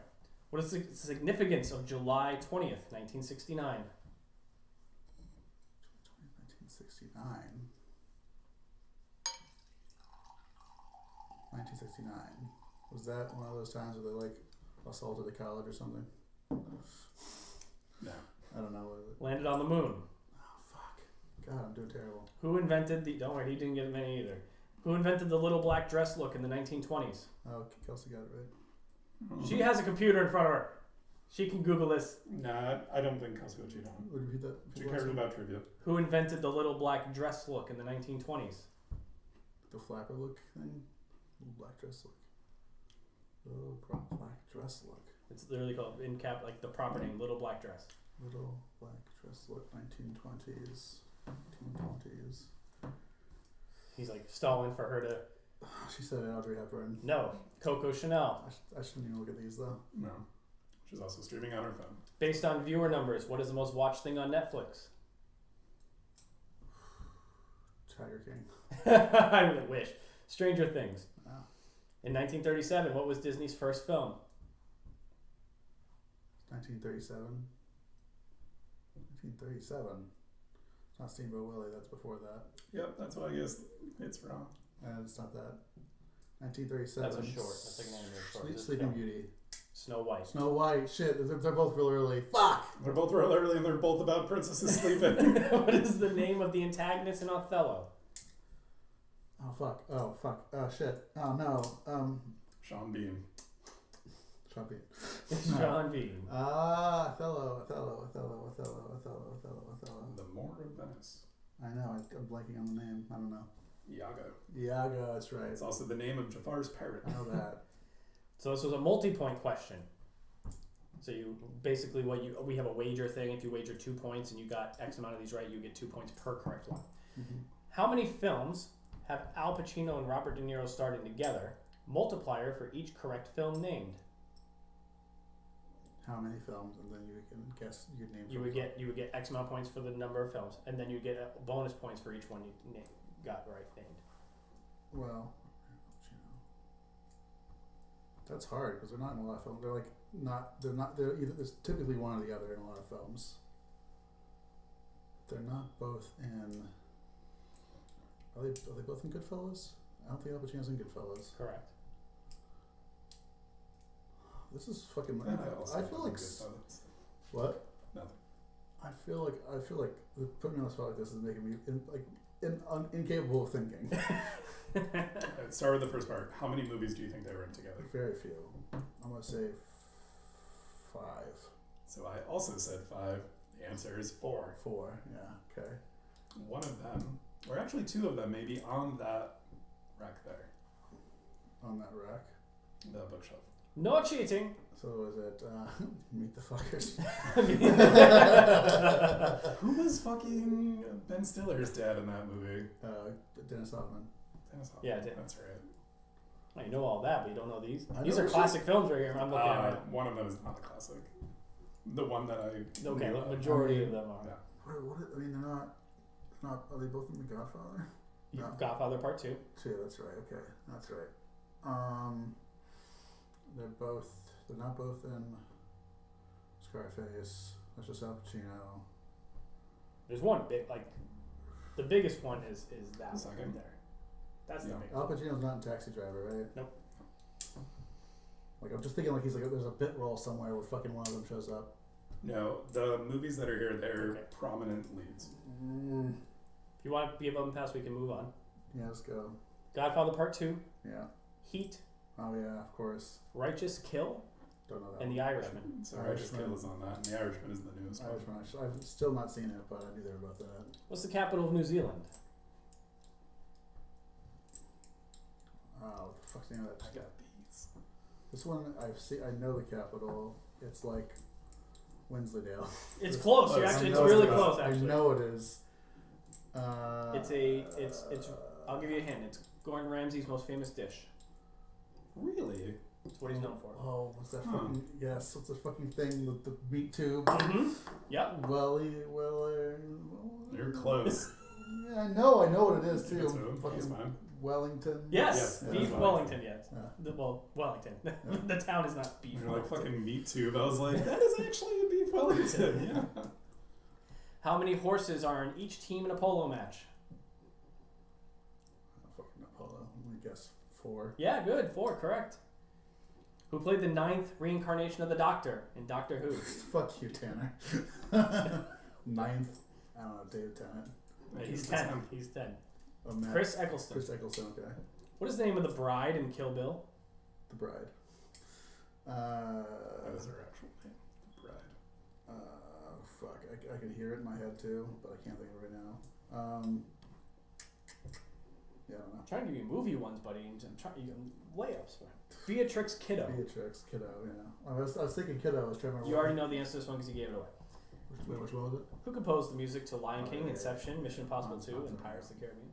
What is the significance of July 20th, 1969? 1969. 1969. Was that one of those times where they like assaulted a college or something? No. I don't know. Landed on the moon. Oh fuck! God, I'm doing terrible. Who invented the? Don't worry, he didn't get many either. Who invented the little black dress look in the 1920s? Oh, Kelsey got it right. She has a computer in front of her. She can Google this. Nah, I don't think Kelsey would cheat on it. Would you repeat that? She cares about trivia. Who invented the little black dress look in the 1920s? The flapper look thing? Little black dress look. Little black dress look. It's literally called in cap like the proper name, little black dress. Little black dress look, 1920s. 1920s. He's like stalling for her to. She said Audrey Hepburn. No, Coco Chanel. I shouldn't even look at these though. No. She's also streaming on her phone. Based on viewer numbers, what is the most watched thing on Netflix? Tiger King. I wish. Stranger Things. Oh. In 1937, what was Disney's first film? 1937. 1937. It's not Steamboat Willie. That's before that. Yep, that's why I guess it's wrong. And it's not that. 1937. That's a short. That's like an animated short. This is Sleeping film. Beauty. Snow White. Snow White. Shit, they're both real early. Fuck! They're both real early and they're both about princesses sleeping. What is the name of the antagonist in Othello? Oh fuck. Oh fuck. Oh shit. Oh no. Sean Bean. Choppy. Sean Bean. Othello. The Moor of Venice. I know. I'm blanking on the name. I don't know. Iago. That's right. It's also the name of Jafar's parrot. I know that. So this was a multi-point question. So you basically we have a wager thing. If you wager 2 points and you got X amount of these right, you get 2 points per correct one. Mm-hmm. How many films have Al Pacino and Robert De Niro starred in together? Multiplier for each correct film named. How many films, and then you can guess your name. You would get X amount of points for the number of films, and then you get bonus points for each one you got right named. Well, that's hard because they're not in a lot of films. They're like not. They're not. They're either. There's typically one or the other in a lot of films. They're not both in. Are they both in Goodfellas? I don't think Al Pacino's in Goodfellas. Correct. This is fucking. And I also feel like. Goodfellas. What? Nothing. I feel like putting me on the spot like this is making me incapable of thinking. Start with the first part. How many movies do you think they were in together? Very few. I'm gonna say 5. So I also said 5. The answer is 4. 4. Yeah. Okay. One of them, or actually 2 of them, may be on that rack there, On that rack. the bookshelf. No cheating. So is it Meet the Fuckers? Who was fucking Ben Stiller's dad in that movie? Dennis Hoffman. Dennis Hoffman. Yeah, That's right. Well, you know all that, but you don't know these. I These know are this classic films right here. I'm looking at it. One of them is not a classic. The one that I Okay, knew the of. majority of them are. Yeah. I mean, they're not. Are they both in The Godfather? No. Godfather Part 2. 2. That's right. Okay, that's right. They're not both in Scarface. That's just Al Pacino. There's one big, like, the biggest one is that one Second. right there. That's the Yeah. big Al one. Pacino's not in Taxi Driver, right? Nope. Like, I'm just thinking like he's like there's a bit role somewhere where fucking one of them shows up. No, the movies that are here, they're Okay. prominent leads. If you want to be above and past, we can move on. Yeah, let's go. Godfather Part 2, Yeah. Heat, Oh yeah, of course. Righteous Kill, Don't know that. and The Irishman. So Irishman. Righteous Kill is on that, and The Irishman is the newest one. Irishman. I've still not seen it, but I knew they were both in it. What's the capital of New Zealand? Oh, what the fuck's the name of that? I got these. This one I know the capital. It's like Wensleydale. It's close. Close. It's I know really it is. close. Actually, I know it is. It's. I'll give you a hint. It's Gordon Ramsay's most famous dish. Really? It's what he's known for. Oh, what's that Huh. fucking? Yes, what's the fucking thing? The meat tube. Mm-hmm. Yep. Welly. You're close. Yeah, I know what it is Give it to too. him. That's Fucking fine. Wellington. Yes, Yes, beef that's Wellington. Yes. Yeah. Well, Wellington. The town is not beef. You're like Wellington. fucking meat tube. I was like, that is actually a beef Wellington. Yeah. How many horses are in each team in a polo match? Fucking Apollo. Let me guess 4. Yeah, good. 4, correct. Who played the 9th reincarnation of the Doctor in Doctor Who? Fuck you, Tanner. 9th. I don't know, David Tennant. He's That's 10. him. He's 10. Oh, Matt. Chris Eccleston. Chris Eccleston, okay. What is the name of the bride in Kill Bill? The Bride. That is her actual name. The Bride. Fuck. I can hear it in my head too, but I can't think of it right now. Yeah, I don't know. I'm trying to give you movie ones, buddy. I'm trying you layups. Man. Beatrix Kiddo. Beatrix, Kiddo, yeah. I was thinking Kiddo. I was trying to remember. You already know the answer to this one because you gave it away. Which one was it? Who composed the music to Lion King, yeah. Inception, Mission Impossible 2, and Hans Pirates of the Caribbean?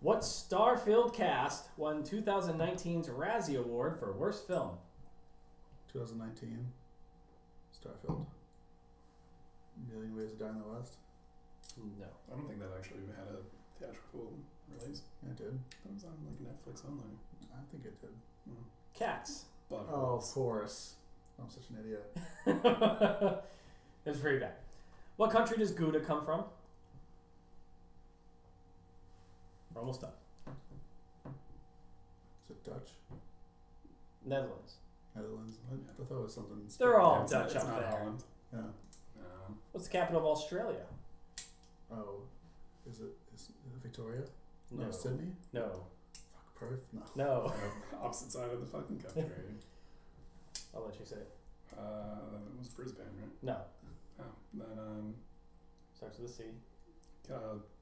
What star-filled cast won 2019's Razzie Award for Worst Film? 2019. Starfield. Million Ways to Die in the West. No. I don't think that actually had a theatrical release. Yeah, it did. That was on like Netflix only. I think it did. Cats. But Oh, of course. I'm such an idiot. It was very bad. What country does Gouda come from? We're almost done. Is it Dutch? Netherlands. Netherlands? I thought it was something. They're all it's Dutch not, up it's not there. Holland. Yeah. No. What's the capital of Australia? Oh, is it Victoria? No. Sydney? No. Fuck, Perth? No. No. Opposite side of the fucking country. I'll let you say it. It was Brisbane, right? No. Oh, then Starts with a C.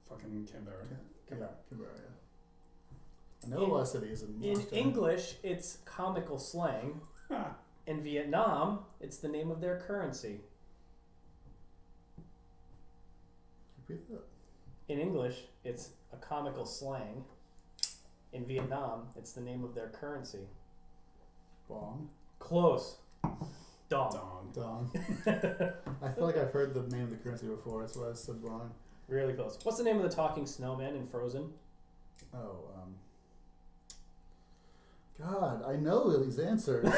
fucking Canberra. Canberra. Canberra, yeah. I know a lot of cities in In Australia. English, it's comical slang. Ah, In Vietnam, it's the name of their currency. Repeat that. In English, it's a comical slang. In Vietnam, it's the name of their currency. Bong. Close. Dong. Dong. Dong. I feel like I've heard the name of the currency before. That's why I said wrong. Really close. What's the name of the talking snowman in Frozen? Oh, God, I know these answers.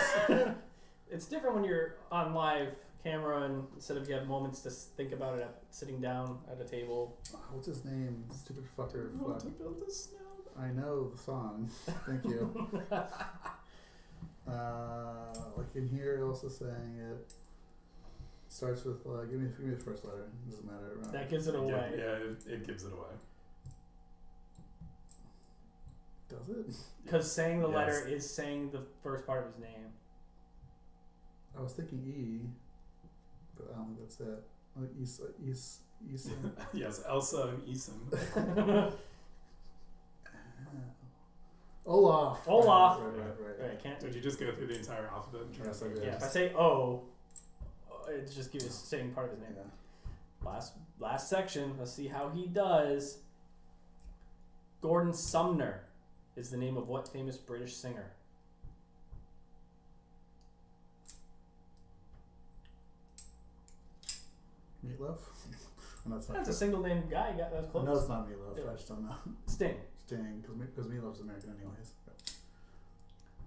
It's different when you're on live camera and instead of you have moments to think about it sitting down at a table. What's his name? Stupid fucker. I want Fuck. to build a snow. I know the song. Thank you. Like in here, also saying it starts with give me the first letter. It doesn't matter. That gives it away. Yeah, it gives it away. Does it? Because saying the Yes. letter is saying the first part of his name. I was thinking E, but I don't think that's it. Oh, Eason. Yes, Elsa and Eason. Olaf. Olaf. Right. Right, can't. Did you just go through the entire alphabet? And try to Yes, I figure did. Yeah, it if I out? say O, it just gives the same part of his name. Yeah. Last section. Let's see how he does. Gordon Sumner is the name of what famous British singer? Meatloaf? No, it's not. That's a single name guy. Got that was close. No, it's not Meatloaf. Yeah. I just don't know. Sting. Sting, because Meatloaf's American anyways.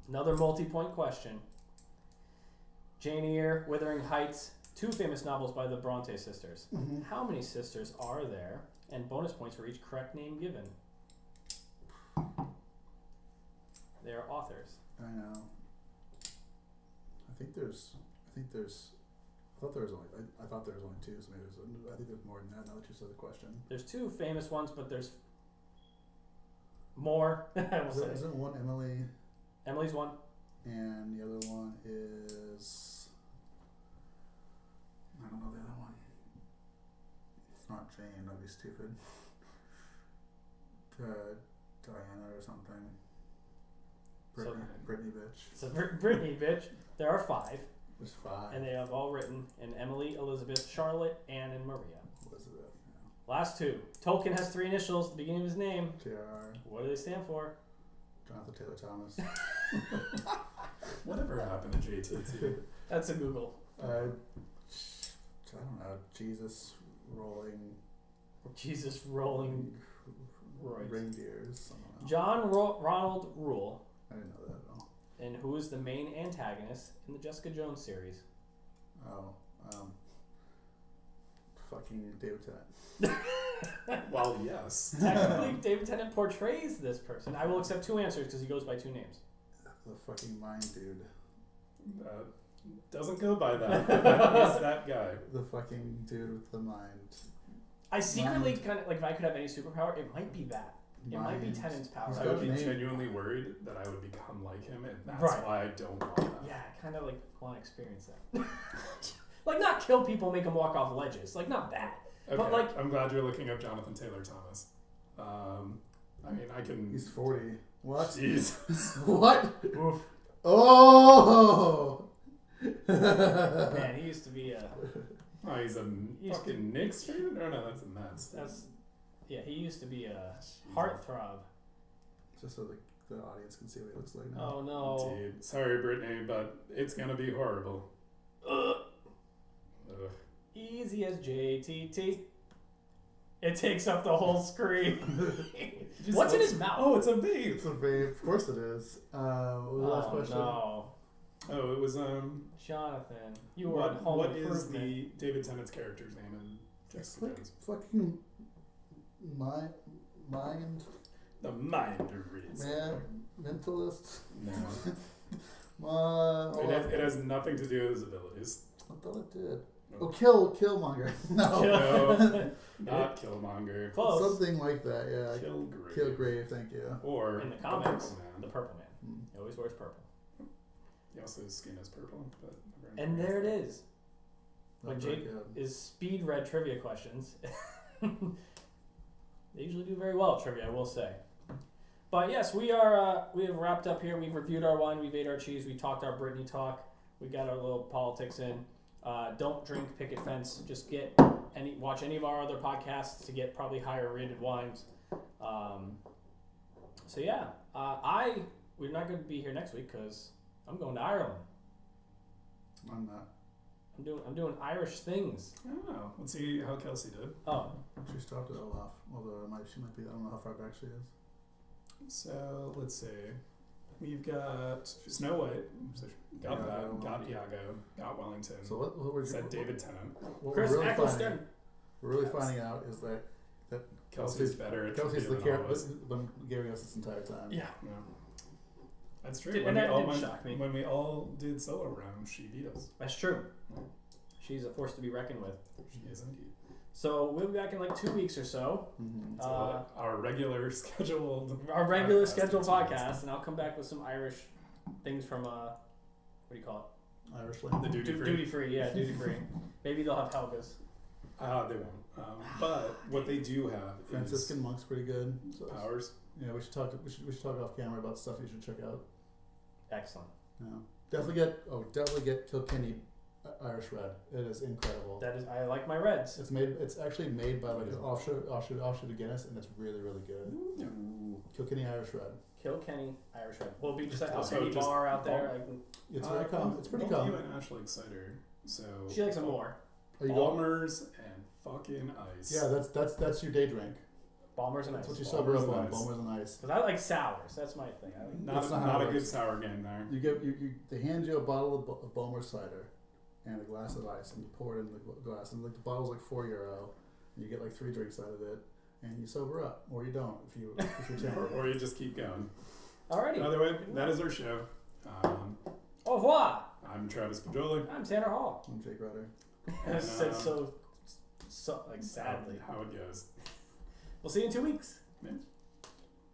Another multi-point question. Jane Eyre, Wuthering Heights, two famous novels by the Bronte sisters. Mm-hmm. How many sisters are there? And bonus points for each correct name given. They are authors. I know. I thought there was only. I thought there was only 2, so maybe I think there's more than that. Now that you said the question. There's two famous ones, but there's more. I will say. Isn't one Emily, Emily's one. and the other one is I don't know the other one. It's not Jane. That'd be stupid. Diana or something. Britney, bitch. So Britney, bitch. There are 5, There's 5. and they have all written in Emily, Elizabeth, Charlotte, Anne, and Maria. Elizabeth. Last 2. Tolkien has 3 initials at the beginning of his name. J.R. What do they stand for? Jonathan Taylor Thomas. Whatever happened to JTT? That's a Google. I don't know. Jesus rolling Jesus rolling roids. Reindeers. I don't know. John Ronald Rule. I didn't know that at all. And who is the main antagonist in the Jessica Jones series? Oh, fucking David Tennant. Well, yes. Technically, David Tennant portrays this person. I will accept 2 answers because he goes by 2 names. The fucking mind dude. Doesn't go by that. That is that guy. The fucking dude with the mind. I secretly kind of like if I could have any superpower, it might be that. It might be Mind. Tennant's power. He's I got would be a name. genuinely worried that I would become like him, and that's Right. why I don't want that. Yeah, I kind of like want to experience that. Like not kill people, make them walk off ledges. Like not that. Okay, But, like- I'm glad you're looking up Jonathan Taylor Thomas. I mean, I can. He's 40. What? Jesus. What? Oof. Oh! Man, he used to be a. Oh, he's a He's fucking Knicks fan? No, that's the Mets. Yeah, he used to be a heartthrob. Just so the audience can see what he looks like now. Oh no. Dude, sorry, Britney, but it's gonna be horrible. Ugh. Ugh. Easy as JTT. It takes up the whole screen. What's in his mouth? Oh, it's a vape. It's a vape. Of course it is. What was the last question? No. Oh, it was Jonathan, you were on What, Home what is Improvement. the David Tennant's character's name in It's Jessica like Jones? fucking mind The Minder is. man, mentalist. No. It has nothing to do with his abilities. I thought it did. Nope. Oh, Killmonger. No, No, not Killmonger. Close. something like that. Yeah, Killgrave. Killgrave. Thank you. Or In the comics, Purple the Man. Purple Man. Hmm. He always wears purple. He also his skin is purple, but And there it is. When Not very Jake good. is speed read trivia questions. They usually do very well at trivia, I will say. But yes, we have wrapped up here. We've reviewed our wine, we've ate our cheese, we talked our Britney talk, we got our little politics in. Don't drink Picket Fence. Just watch any of our other podcasts to get probably higher rated wines. So yeah, we're not going to be here next week because I'm going to Ireland. I'm not. I'm doing Irish things. Oh, let's see how Kelsey did. Oh, She stopped it all off. Although she might be. I don't know how far back she is. So let's see. We've got Snow White. So got that. Iago. Got Iago. Got Wellington. So what we're Said David Tennant. what Chris we're really Eccleston. finding, we're really finding out is that Kelsey's better at Kelsey's the trivia than all of us. been giving us this entire time. yeah. Yeah. That's true. And When we that all didn't went- shock me. When we all did solo rounds, she beat us. That's true. Yeah. She's a force to be reckoned with. She is indeed. So we'll be back in like 2 weeks or so. Mm-hmm. So our regular scheduled Our regular podcast scheduled in 2 weeks. podcast, and I'll come back with some Irish things from what do you call Irish The land. duty free. Duty free, yeah, duty free. Maybe they'll have Helgas. They won't. But what they do have Franciscan monk's pretty good. is So, powers. yeah, we should talk off camera about stuff you should check out. Excellent. Yeah. Definitely get Kilkenny Irish Red. It is incredible. That is, I like my reds. It's actually made by like an offshoot of Guinness, and it's really really good. Yeah. Kilkenny Irish Red. Kilkenny Irish red. Will it be just like Also any just bar out there? I can, It's very common. It's pretty both common. you and Ash like cider, so she likes them more. Are you going? Balmers and fucking ice. Yeah, that's your day drink. Bombers and That's ice. what you sober up Bombers on. and ice. Bombers and ice. Because I like sours. That's my thing. I like, Not That's not how a it good works. sour game there. They hand you a bottle of Bomer cider and a glass of ice, and you pour it in the glass, and like the bottle's like €4, and you get like 3 drinks out of it, and you sober up, or you don't if you're or, 10. or you just keep going. alrighty. Either way, that is our show. Au revoir. I'm Travis Pajoli. I'm Tanner Hall. I'm Jake Rudder. I said so like sadly. How it goes. We'll see you in 2 weeks. Yeah.